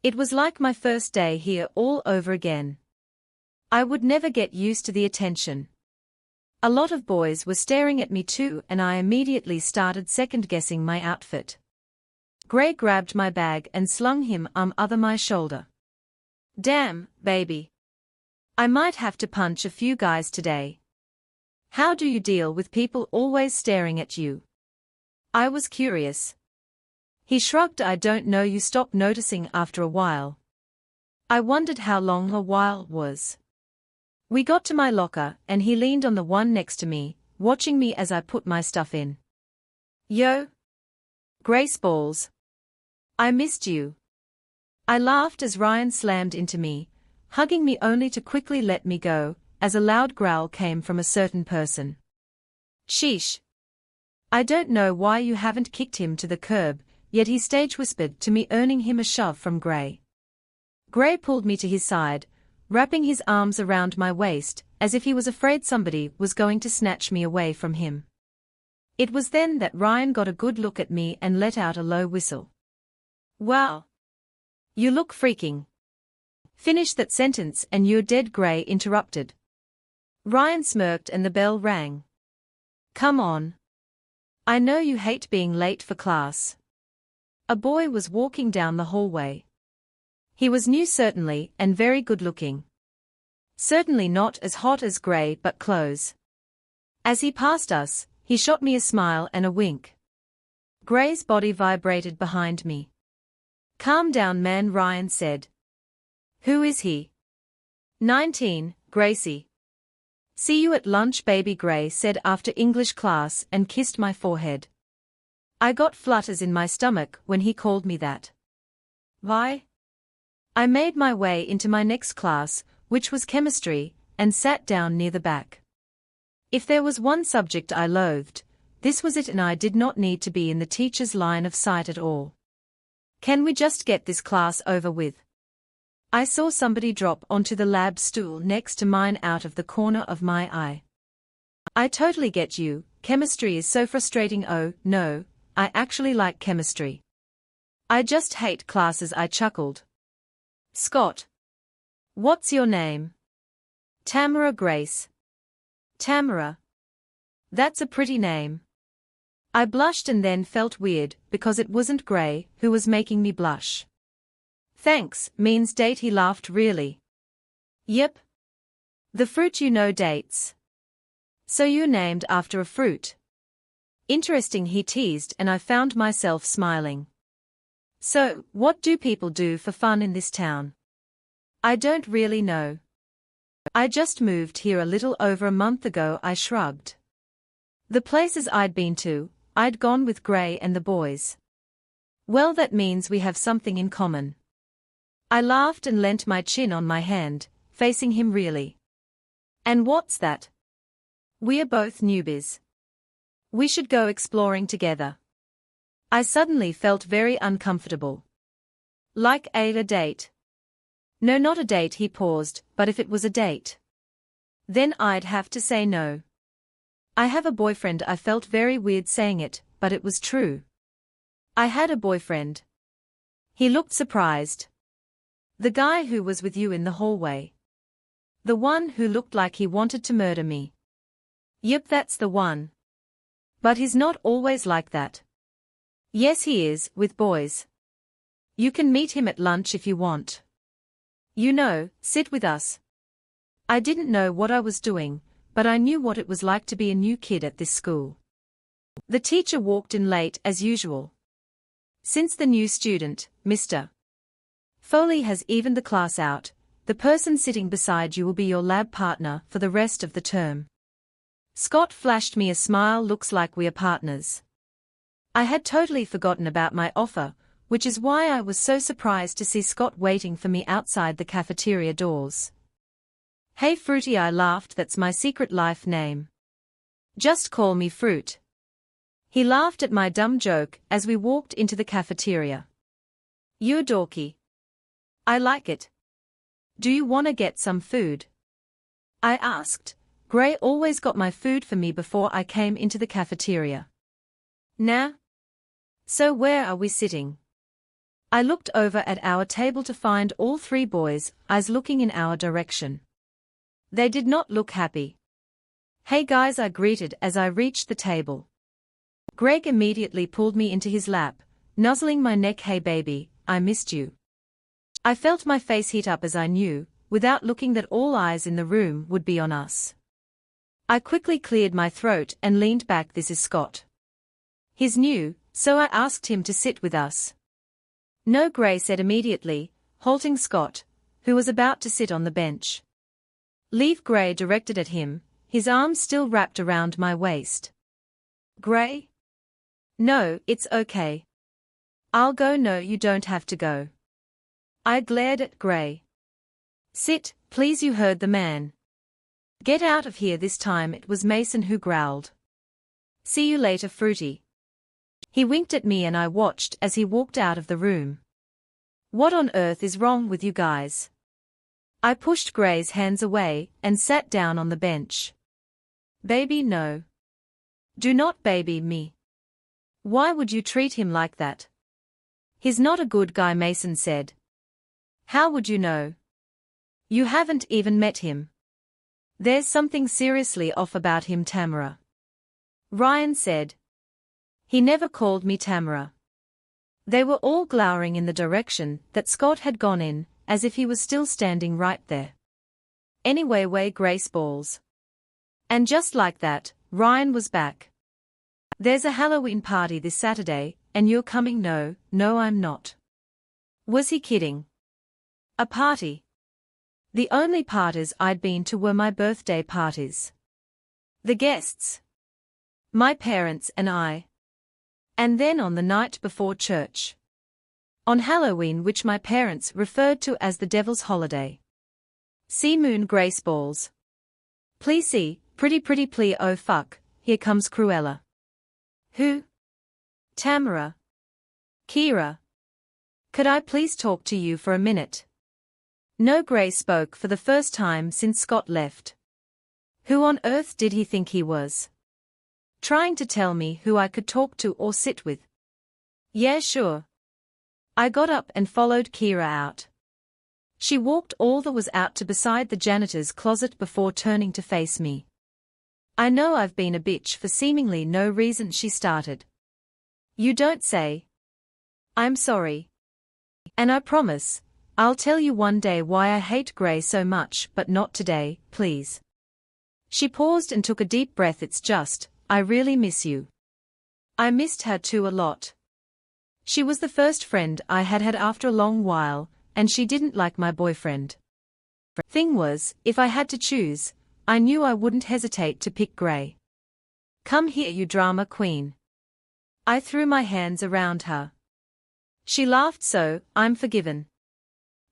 It was like my first day here all over again. I would never get used to the attention. A lot of boys were staring at me too, and I immediately started second-guessing my outfit. Gray grabbed my bag and slung him over my shoulder. Damn, baby. I might have to punch a few guys today. How do you deal with people always staring at you? I was curious. He shrugged. I don't know, you stop noticing after a while. I wondered how long a while was. We got to my locker and he leaned on the one next to me, watching me as I put my stuff in. Yo. Grace balls. I missed you. I laughed as Ryan slammed into me, hugging me only to quickly let me go, as a loud growl came from a certain person. Sheesh. I don't know why you haven't kicked him to the curb, yet he stage whispered to me, earning him a shove from Gray. Gray pulled me to his side, wrapping his arms around my waist, as if he was afraid somebody was going to snatch me away from him. It was then that Ryan got a good look at me and let out a low whistle. Wow. You look freaking. Finish that sentence and you're dead, Gray interrupted. Ryan smirked and the bell rang. Come on. I know you hate being late for class. A boy was walking down the hallway. He was new certainly and very good-looking. Certainly not as hot as Gray, but close. As he passed us, he shot me a smile and a wink. Gray's body vibrated behind me. Calm down, man, Ryan said. Who is he? 19, Gracie. See you at lunch, baby, Gray said after English class and kissed my forehead. I got flutters in my stomach when he called me that. Why? I made my way into my next class, which was chemistry, and sat down near the back. If there was one subject I loathed, this was it, and I did not need to be in the teacher's line of sight at all. Can we just get this class over with? I saw somebody drop onto the lab stool next to mine out of the corner of my eye. I totally get you, chemistry is so frustrating. Oh, no, I actually like chemistry. I just hate classes, I chuckled. Scott. What's your name? Tamara. Grace. Tamara. That's a pretty name. I blushed and then felt weird because it wasn't Gray who was making me blush. Thanks, means date, he laughed. Really? Yep. The fruit you know dates. So you're named after a fruit. Interesting, he teased, and I found myself smiling. So, what do people do for fun in this town? I don't really know. I just moved here a little over a month ago, I shrugged. The places I'd been to, I'd gone with Gray and the boys. Well, that means we have something in common. I laughed and leant my chin on my hand, facing him really. And what's that? We're both newbies. We should go exploring together. I suddenly felt very uncomfortable. Like a date? No, not a date, he paused, but if it was a date, then I'd have to say no. I have a boyfriend. I felt very weird saying it, but it was true. I had a boyfriend. He looked surprised. The guy who was with you in the hallway. The one who looked like he wanted to murder me. Yep, that's the one. But he's not always like that. Yes, he is, with boys. You can meet him at lunch if you want. You know, sit with us. I didn't know what I was doing, but I knew what it was like to be a new kid at this school. The teacher walked in late as usual. Since the new student, Mr. Foley has evened the class out, the person sitting beside you will be your lab partner for the rest of the term. Scott flashed me a smile. Looks like we are partners. I had totally forgotten about my offer, which is why I was so surprised to see Scott waiting for me outside the cafeteria doors. Hey Fruity, I laughed. That's my secret life name. Just call me Fruit. He laughed at my dumb joke as we walked into the cafeteria. You're dorky. I like it. Do you wanna get some food? I asked. Gray always got my food for me before I came into the cafeteria. Nah. So where are we sitting? I looked over at our table to find all three boys' eyes looking in our direction. They did not look happy. Hey guys, I greeted as I reached the table. Greg immediately pulled me into his lap, nuzzling my neck. Hey baby, I missed you. I felt my face heat up as I knew, without looking, that all eyes in the room would be on us. I quickly cleared my throat and leaned back. This is Scott. He's new, so I asked him to sit with us. No, Gray said immediately, halting Scott, who was about to sit on the bench. Leave, Gray directed at him, his arms still wrapped around my waist. Gray? No, it's okay. I'll go. No, you don't have to go. I glared at Gray. Sit, please, you heard the man. Get out of here. This time it was Mason who growled. See you later, Fruity. He winked at me and I watched as he walked out of the room. What on earth is wrong with you guys? I pushed Gray's hands away and sat down on the bench. Baby, no. Do not baby me. Why would you treat him like that? He's not a good guy, Mason said. How would you know? You haven't even met him. There's something seriously off about him, Tamara. Ryan said. He never called me Tamara. They were all glowering in the direction that Scott had gone in, as if he was still standing right there. Anyway, way Grace balls. And just like that, Ryan was back. There's a Halloween party this Saturday, and you're coming? No, I'm not. Was he kidding? A party? The only parties I'd been to were my birthday parties. The guests? My parents and I. And then on the night before church. On Halloween, which my parents referred to as the devil's holiday. See moon Grace balls. Please see, pretty please. Oh fuck, here comes Cruella. Who? Tamara. Kira. Could I please talk to you for a minute? No, Gray spoke for the first time since Scott left. Who on earth did he think he was? Trying to tell me who I could talk to or sit with? Yeah, sure. I got up and followed Kira out. She walked all the way out to beside the janitor's closet before turning to face me. I know I've been a bitch for seemingly no reason, she started. You don't say. I'm sorry. And I promise, I'll tell you one day why I hate Gray so much, but not today, please. She paused and took a deep breath. It's just, I really miss you. I missed her too a lot. She was the first friend I had had after a long while, and she didn't like my boyfriend. Thing was, if I had to choose, I knew I wouldn't hesitate to pick Gray. Come here, you drama queen. I threw my hands around her. She laughed. So, I'm forgiven.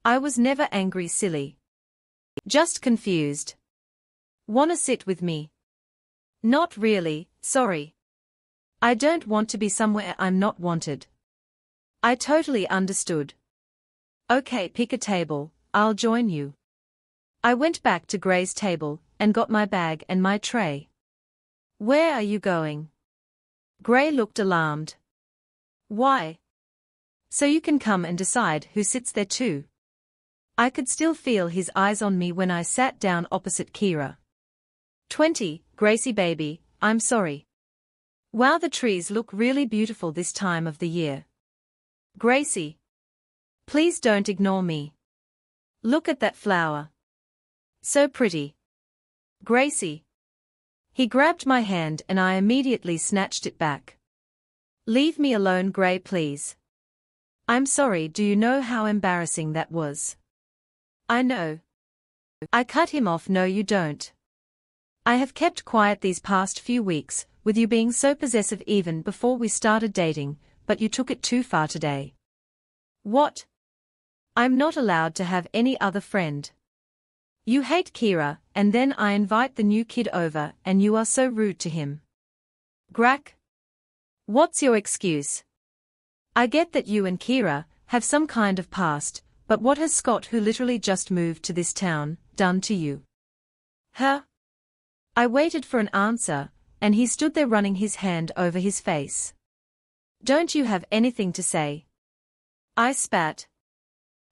I was never angry, silly. Just confused. Wanna sit with me? Not really, sorry. I don't want to be somewhere I'm not wanted. I totally understood. Okay, pick a table, I'll join you. I went back to Gray's table and got my bag and my tray. Where are you going? Gray looked alarmed. Why? So you can come and decide who sits there too. I could still feel his eyes on me when I sat down opposite Kira. 20, Gracie baby, I'm sorry. Wow, the trees look really beautiful this time of the year. Gracie. Please don't ignore me. Look at that flower. So pretty. Gracie. He grabbed my hand and I immediately snatched it back. Leave me alone, Gray, please. I'm sorry, do you know how embarrassing that was? I know. I cut him off. No, you don't. I have kept quiet these past few weeks, with you being so possessive even before we started dating, but you took it too far today. What? I'm not allowed to have any other friend. You hate Kira, and then I invite the new kid over and you are so rude to him. Grack? What's your excuse? I get that you and Kira have some kind of past, but what has Scott, who literally just moved to this town, done to you? Huh? I waited for an answer, and he stood there running his hand over his face. Don't you have anything to say? I spat.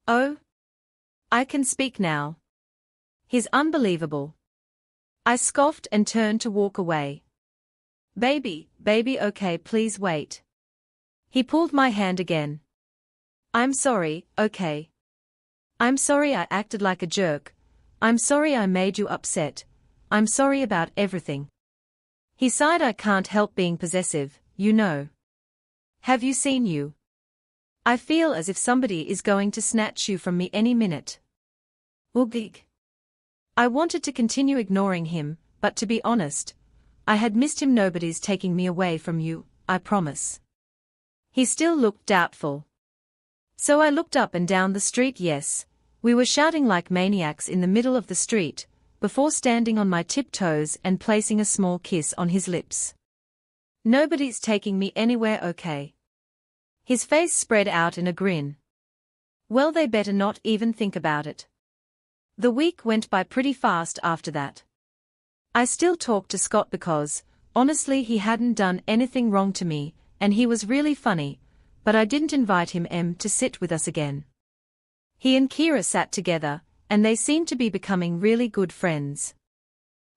Oh? I can speak now. He's unbelievable. I scoffed and turned to walk away. Baby, okay, please wait. He pulled my hand again. I'm sorry, okay. I'm sorry I acted like a jerk. I'm sorry I made you upset. I'm sorry about everything. He sighed. I can't help being possessive, you know. Have you seen you? I feel as if somebody is going to snatch you from me any minute. Ugh. I wanted to continue ignoring him, but to be honest, I had missed him. Nobody's taking me away from you, I promise. He still looked doubtful. So I looked up and down the street. Yes, we were shouting like maniacs in the middle of the street, before standing on my tiptoes and placing a small kiss on his lips. Nobody's taking me anywhere, okay? His face spread out in a grin. Well, they better not even think about it. The week went by pretty fast after that. I still talked to Scott because, honestly, he hadn't done anything wrong to me, and he was really funny, but I didn't invite him to sit with us again. He and Kira sat together, and they seemed to be becoming really good friends.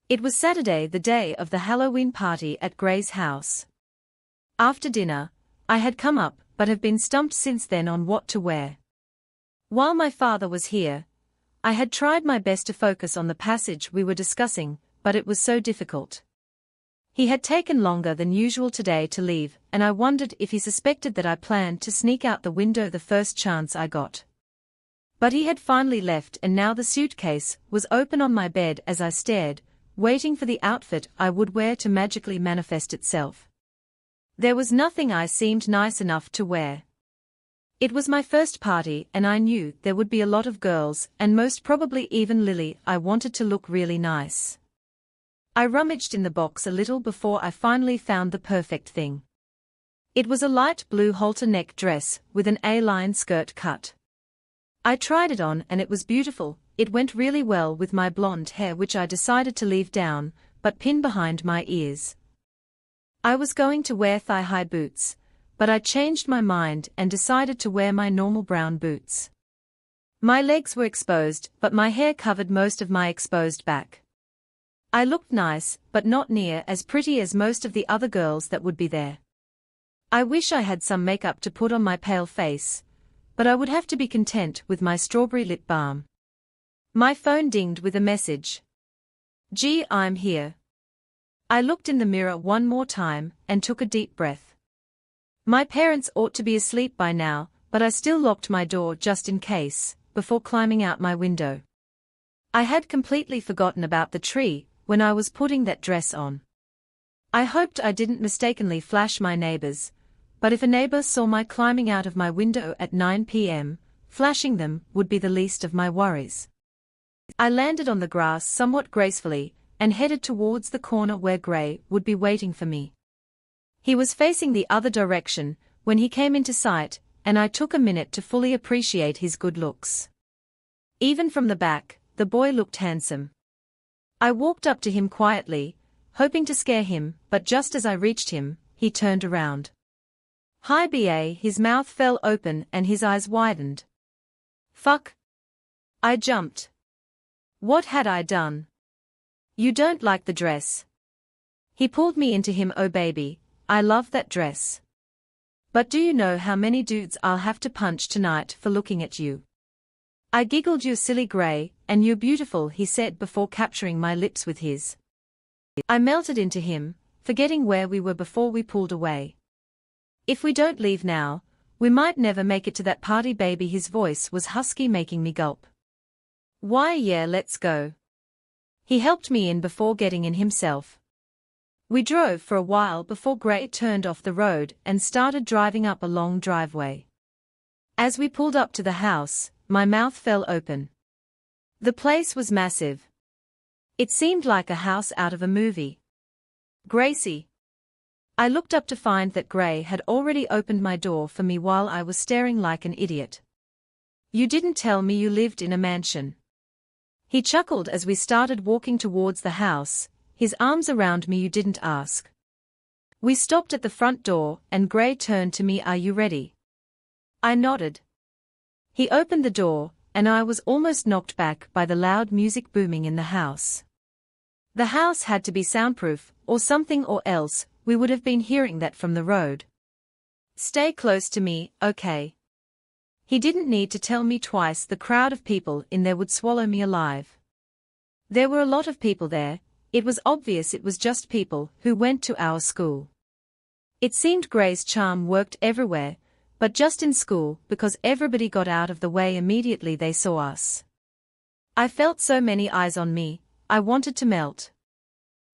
It was Saturday, the day of the Halloween party at Gray's house. After dinner, I had come up, but have been stumped since then on what to wear. While my father was here, I had tried my best to focus on the passage we were discussing, but it was so difficult. He had taken longer than usual today to leave, and I wondered if he suspected that I planned to sneak out the window the first chance I got. But he had finally left, and now the suitcase was open on my bed as I stared, waiting for the outfit I would wear to magically manifest itself. There was nothing I seemed nice enough to wear. It was my first party and I knew there would be a lot of girls and most probably even Lily. I wanted to look really nice. I rummaged in the box a little before I finally found the perfect thing. It was a light blue halter neck dress with an A-line skirt cut. I tried it on and it was beautiful. It went really well with my blonde hair, which I decided to leave down, but pin behind my ears. I was going to wear thigh-high boots, but I changed my mind and decided to wear my normal brown boots. My legs were exposed, but my hair covered most of my exposed back. I looked nice, but not near as pretty as most of the other girls that would be there. I wish I had some makeup to put on my pale face, but I would have to be content with my strawberry lip balm. My phone dinged with a message. Gee, I'm here. I looked in the mirror one more time and took a deep breath. My parents ought to be asleep by now, but I still locked my door just in case, before climbing out my window. I had completely forgotten about the tree when I was putting that dress on. I hoped I didn't mistakenly flash my neighbors, but if a neighbor saw my climbing out of my window at 9 p.m., flashing them would be the least of my worries. I landed on the grass somewhat gracefully and headed towards the corner where Gray would be waiting for me. He was facing the other direction when he came into sight, and I took a minute to fully appreciate his good looks. Even from the back, the boy looked handsome. I walked up to him quietly, hoping to scare him, but just as I reached him, he turned around. Hi BA, his mouth fell open and his eyes widened. Fuck. I jumped. What had I done? You don't like the dress? He pulled me into him. Oh baby, I love that dress. But do you know how many dudes I'll have to punch tonight for looking at you? I giggled. You're silly Gray, and you're beautiful, he said before capturing my lips with his. I melted into him, forgetting where we were before we pulled away. If we don't leave now, we might never make it to that party, baby. His voice was husky, making me gulp. Why, yeah, let's go. He helped me in before getting in himself. We drove for a while before Gray turned off the road and started driving up a long driveway. As we pulled up to the house, my mouth fell open. The place was massive. It seemed like a house out of a movie. Gracie. I looked up to find that Gray had already opened my door for me while I was staring like an idiot. You didn't tell me you lived in a mansion. He chuckled as we started walking towards the house, his arms around me. You didn't ask. We stopped at the front door and Gray turned to me. Are you ready? I nodded. He opened the door, and I was almost knocked back by the loud music booming in the house. The house had to be soundproof, or something, or else we would have been hearing that from the road. Stay close to me, okay? He didn't need to tell me twice. The crowd of people in there would swallow me alive. There were a lot of people there. It was obvious it was just people who went to our school. It seemed Gray's charm worked everywhere, but just in school, because everybody got out of the way immediately they saw us. I felt so many eyes on me, I wanted to melt.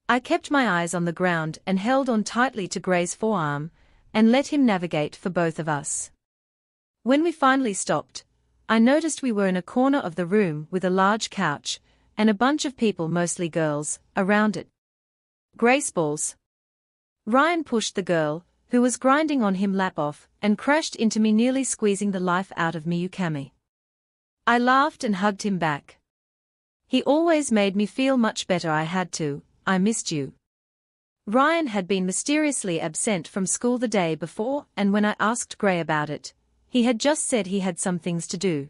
I kept my eyes on the ground and held on tightly to Gray's forearm, and let him navigate for both of us. When we finally stopped, I noticed we were in a corner of the room with a large couch, and a bunch of people, mostly girls, around it. Graceballs. Ryan pushed the girl, who was grinding on him, lap off, and crashed into me, nearly squeezing the life out of me. Yukami. I laughed and hugged him back. He always made me feel much better. I had to. I missed you. Ryan had been mysteriously absent from school the day before, and when I asked Gray about it, he had just said he had some things to do.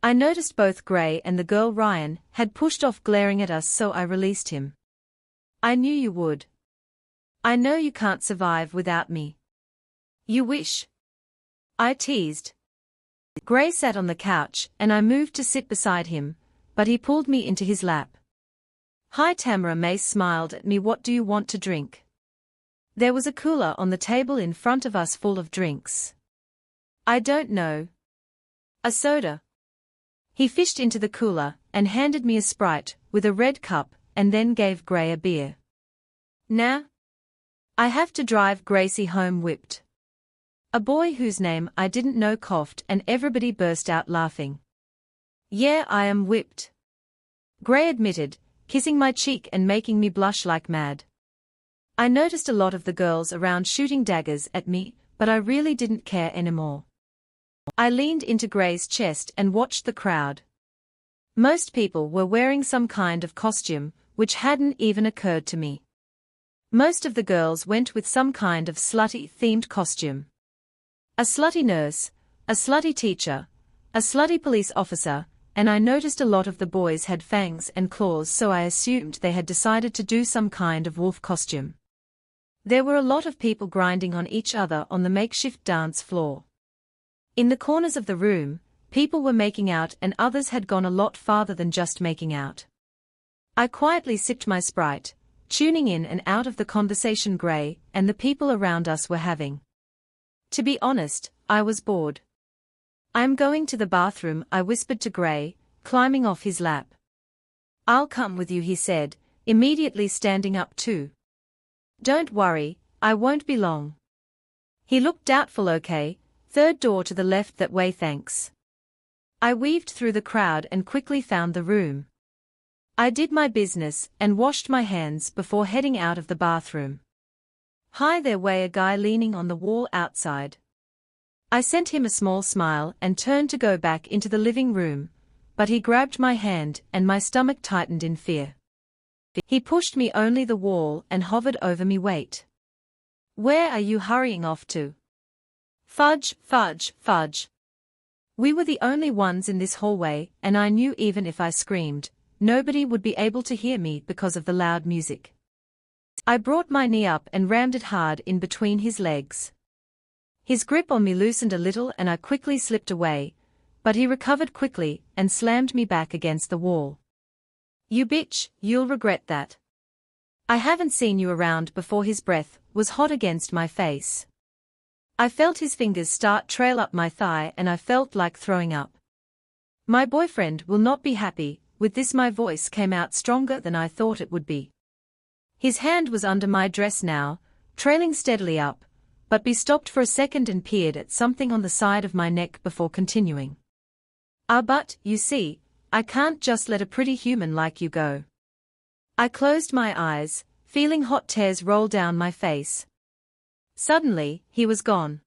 I noticed both Gray and the girl Ryan had pushed off, glaring at us, so I released him. I knew you would. I know you can't survive without me. You wish. I teased. Gray sat on the couch and I moved to sit beside him, but he pulled me into his lap. Hi Tamara. Mace smiled at me. What do you want to drink? There was a cooler on the table in front of us full of drinks. I don't know. A soda. He fished into the cooler and handed me a Sprite with a red cup and then gave Gray a beer. Nah. I have to drive Gracie home. Whipped. A boy whose name I didn't know coughed and everybody burst out laughing. Yeah, I am whipped. Gray admitted, kissing my cheek and making me blush like mad. I noticed a lot of the girls around shooting daggers at me, but I really didn't care anymore. I leaned into Gray's chest and watched the crowd. Most people were wearing some kind of costume, which hadn't even occurred to me. Most of the girls went with some kind of slutty-themed costume. A slutty nurse, a slutty teacher, a slutty police officer, and I noticed a lot of the boys had fangs and claws, so I assumed they had decided to do some kind of wolf costume. There were a lot of people grinding on each other on the makeshift dance floor. In the corners of the room, people were making out and others had gone a lot farther than just making out. I quietly sipped my Sprite, tuning in and out of the conversation Gray and the people around us were having. To be honest, I was bored. I'm going to the bathroom, I whispered to Gray, climbing off his lap. I'll come with you, he said, immediately standing up too. Don't worry, I won't be long. He looked doubtful. Okay, third door to the left that way, thanks. I weaved through the crowd and quickly found the room. I did my business and washed my hands before heading out of the bathroom. Hi there, way, a guy leaning on the wall outside. I sent him a small smile and turned to go back into the living room, but he grabbed my hand and my stomach tightened in fear. He pushed me only the wall and hovered over me. Wait. Where are you hurrying off to? Fudge, fudge, fudge. We were the only ones in this hallway, and I knew even if I screamed, nobody would be able to hear me because of the loud music. I brought my knee up and rammed it hard in between his legs. His grip on me loosened a little and I quickly slipped away, but he recovered quickly and slammed me back against the wall. You bitch, you'll regret that. I haven't seen you around before. His breath was hot against my face. I felt his fingers start trail up my thigh and I felt like throwing up. My boyfriend will not be happy with this. My voice came out stronger than I thought it would be. His hand was under my dress now, trailing steadily up, but he stopped for a second and peered at something on the side of my neck before continuing. But, you see, I can't just let a pretty human like you go. I closed my eyes, feeling hot tears roll down my face. Suddenly, he was gone.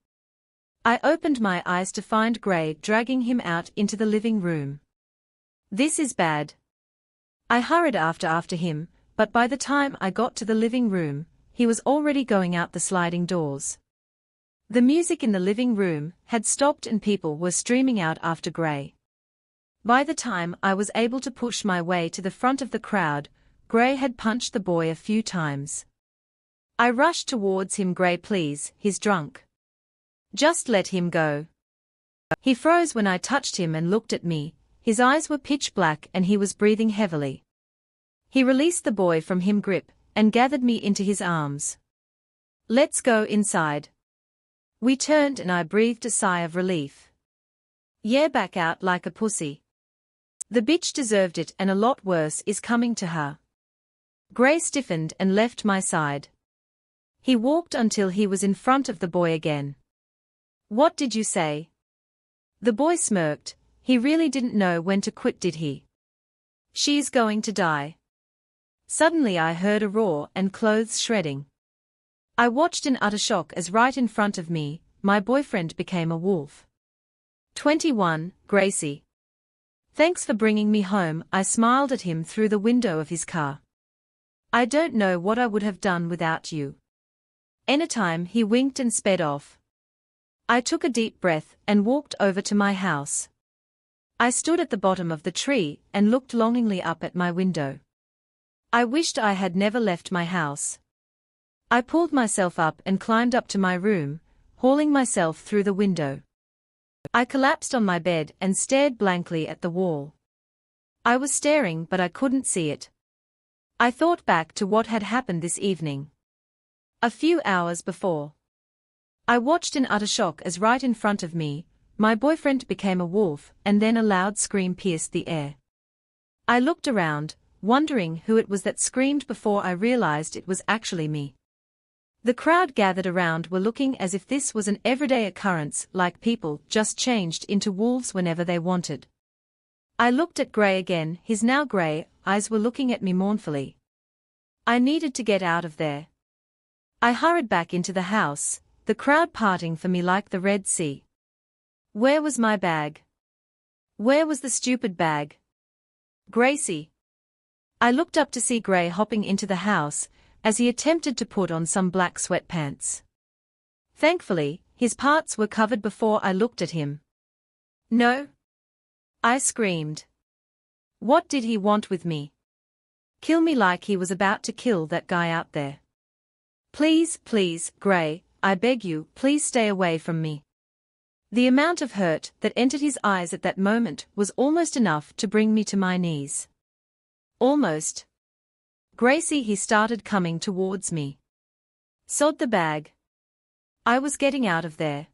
I opened my eyes to find Gray dragging him out into the living room. This is bad. I hurried after him, but by the time I got to the living room, he was already going out the sliding doors. The music in the living room had stopped and people were streaming out after Gray. By the time I was able to push my way to the front of the crowd, Gray had punched the boy a few times. I rushed towards him. Gray, please, he's drunk. Just let him go. He froze when I touched him and looked at me. His eyes were pitch black and he was breathing heavily. He released the boy from his grip and gathered me into his arms. Let's go inside. We turned and I breathed a sigh of relief. Yeah, back out like a pussy. The bitch deserved it and a lot worse is coming to her. Gray stiffened and left my side. He walked until he was in front of the boy again. What did you say? The boy smirked. He really didn't know when to quit, did he? She's going to die. Suddenly I heard a roar and clothes shredding. I watched in utter shock as right in front of me, my boyfriend became a wolf. 21, Gracie. Thanks for bringing me home. I smiled at him through the window of his car. I don't know what I would have done without you. Anytime. He winked and sped off. I took a deep breath and walked over to my house. I stood at the bottom of the tree and looked longingly up at my window. I wished I had never left my house. I pulled myself up and climbed up to my room, hauling myself through the window. I collapsed on my bed and stared blankly at the wall. I was staring but I couldn't see it. I thought back to what had happened this evening. A few hours before. I watched in utter shock as right in front of me, my boyfriend became a wolf and then a loud scream pierced the air. I looked around, wondering who it was that screamed before I realized it was actually me. The crowd gathered around were looking as if this was an everyday occurrence, like people just changed into wolves whenever they wanted. I looked at Gray again. His now gray eyes were looking at me mournfully. I needed to get out of there. I hurried back into the house, the crowd parting for me like the Red Sea. Where was my bag? Where was the stupid bag? Gracie. I looked up to see Gray hopping into the house, as he attempted to put on some black sweatpants. Thankfully, his parts were covered before I looked at him. No. I screamed. What did he want with me? Kill me like he was about to kill that guy out there. Please, please, Gray, I beg you, please stay away from me. The amount of hurt that entered his eyes at that moment was almost enough to bring me to my knees. Almost. Gracie, he started coming towards me. Sod the bag. I was getting out of there.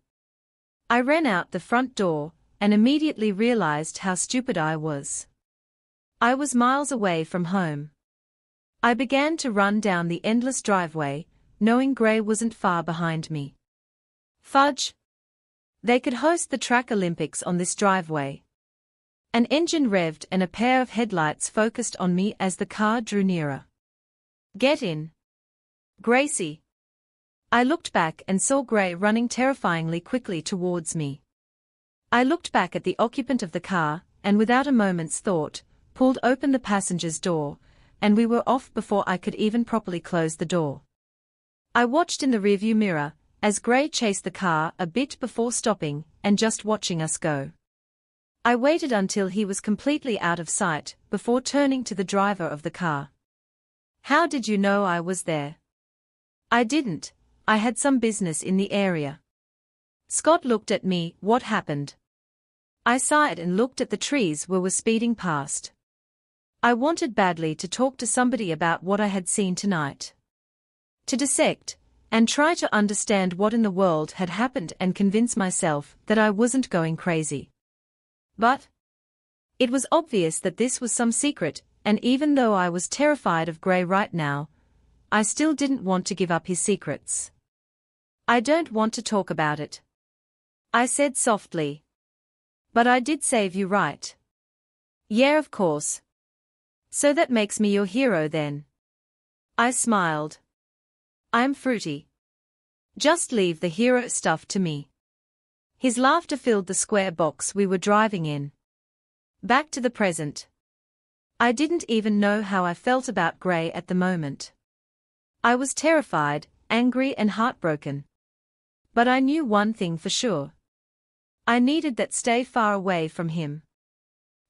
I ran out the front door, and immediately realized how stupid I was. I was miles away from home. I began to run down the endless driveway, knowing Gray wasn't far behind me. Fudge! They could host the track Olympics on this driveway. An engine revved and a pair of headlights focused on me as the car drew nearer. Get in. Gracie. I looked back and saw Gray running terrifyingly quickly towards me. I looked back at the occupant of the car, and without a moment's thought, pulled open the passenger's door, and we were off before I could even properly close the door. I watched in the rearview mirror, as Gray chased the car a bit before stopping, and just watching us go. I waited until he was completely out of sight, before turning to the driver of the car. How did you know I was there? I didn't, I had some business in the area. Scott looked at me. What happened? I sighed and looked at the trees we were speeding past. I wanted badly to talk to somebody about what I had seen tonight. To dissect, and try to understand what in the world had happened and convince myself that I wasn't going crazy. But it was obvious that this was some secret, and even though I was terrified of Gray right now, I still didn't want to give up his secrets. I don't want to talk about it, I said softly. But I did save you, right? Yeah, of course. So that makes me your hero then. I smiled. I'm fruity. Just leave the hero stuff to me. His laughter filled the square box we were driving in. Back to the present. I didn't even know how I felt about Gray at the moment. I was terrified, angry and heartbroken. But I knew one thing for sure. I needed that stay far away from him.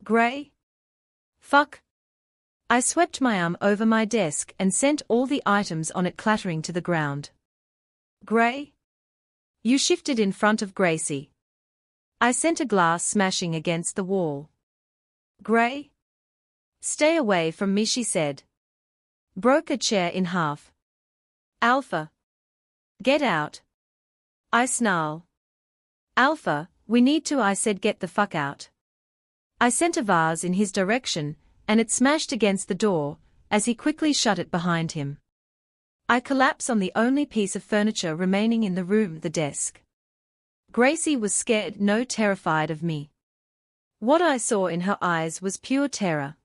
Gray? Fuck. I swept my arm over my desk and sent all the items on it clattering to the ground. Gray? You shifted in front of Gracie. I sent a glass smashing against the wall. Gray? Stay away from me, she said. Broke a chair in half. Alpha. Get out. I snarl. Alpha, we need to, I said, get the fuck out. I sent a vase in his direction, and it smashed against the door, as he quickly shut it behind him. I collapse on the only piece of furniture remaining in the room, the desk. Gracie was scared, no terrified of me. What I saw in her eyes was pure terror.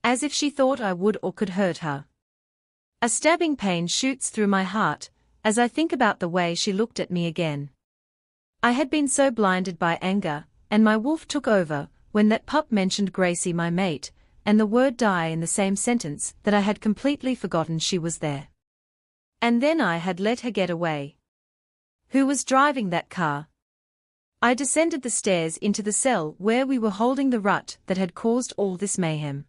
As if she thought I would or could hurt her. A stabbing pain shoots through my heart, as I think about the way she looked at me again. I had been so blinded by anger, and my wolf took over, when that pup mentioned Gracie, my mate, and the word die in the same sentence, that I had completely forgotten she was there. And then I had let her get away. Who was driving that car? I descended the stairs into the cell where we were holding the rut that had caused all this mayhem.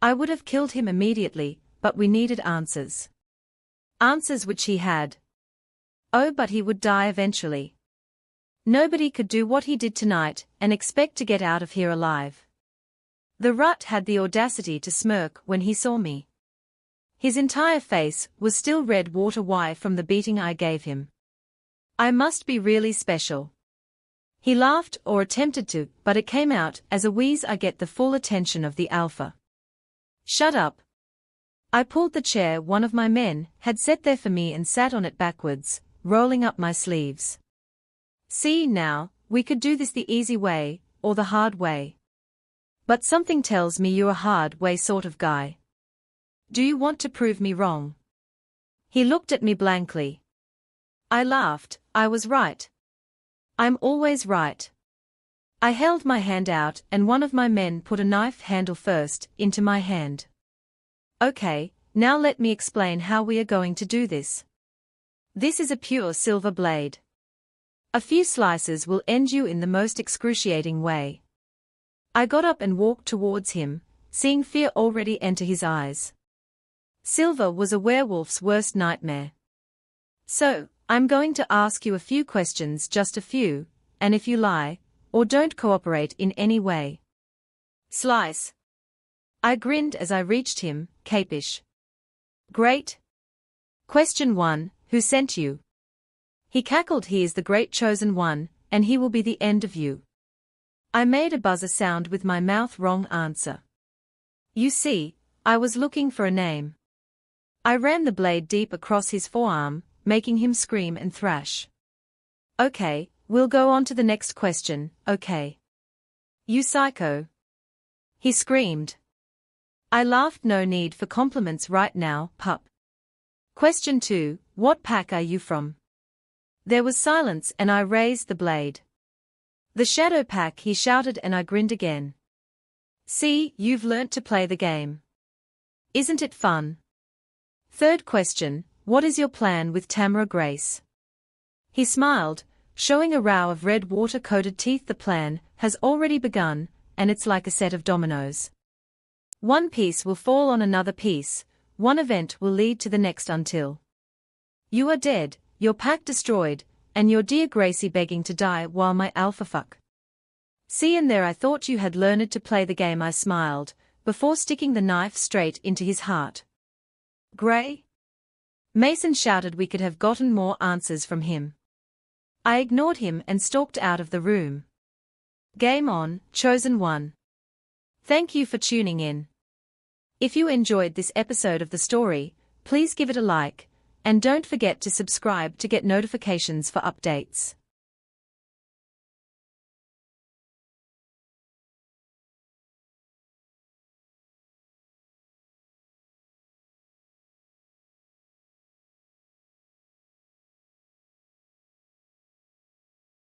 I would have killed him immediately, but we needed answers. Answers which he had. Oh, but he would die eventually. Nobody could do what he did tonight and expect to get out of here alive. The rut had the audacity to smirk when he saw me. His entire face was still red water from the beating I gave him. I must be really special. He laughed or attempted to, but it came out as a wheeze. I get the full attention of the alpha. Shut up. I pulled the chair one of my men had set there for me and sat on it backwards, rolling up my sleeves. See now, we could do this the easy way, or the hard way. But something tells me you're a hard way sort of guy. Do you want to prove me wrong? He looked at me blankly. I laughed. I was right. I'm always right. I held my hand out and one of my men put a knife handle first into my hand. Okay, now let me explain how we are going to do this. This is a pure silver blade. A few slices will end you in the most excruciating way. I got up and walked towards him, seeing fear already enter his eyes. Silver was a werewolf's worst nightmare. So, I'm going to ask you a few questions, just a few, and if you lie, or don't cooperate in any way. Slice. I grinned as I reached him, capish. Great. Question 1, who sent you? He cackled. He is the great chosen one, and he will be the end of you. I made a buzzer sound with my mouth. Wrong answer. You see, I was looking for a name. I ran the blade deep across his forearm, making him scream and thrash. Okay, we'll go on to the next question, okay. You psycho. He screamed. I laughed. No need for compliments right now, pup. Question 2, what pack are you from? There was silence and I raised the blade. The shadow pack, he shouted, and I grinned again. See, you've learnt to play the game. Isn't it fun? Third question, what is your plan with Tamara Grace? He smiled, showing a row of red water-coated teeth. The plan has already begun, and it's like a set of dominoes. One piece will fall on another piece, one event will lead to the next until you are dead, your pack destroyed, and your dear Gracie begging to die while my alpha fuck. See, and there I thought you had learned to play the game. I smiled, before sticking the knife straight into his heart. Gray? Mason shouted. We could have gotten more answers from him. I ignored him and stalked out of the room. Game on, chosen one. Thank you for tuning in. If you enjoyed this episode of the story, please give it a like, and don't forget to subscribe to get notifications for updates.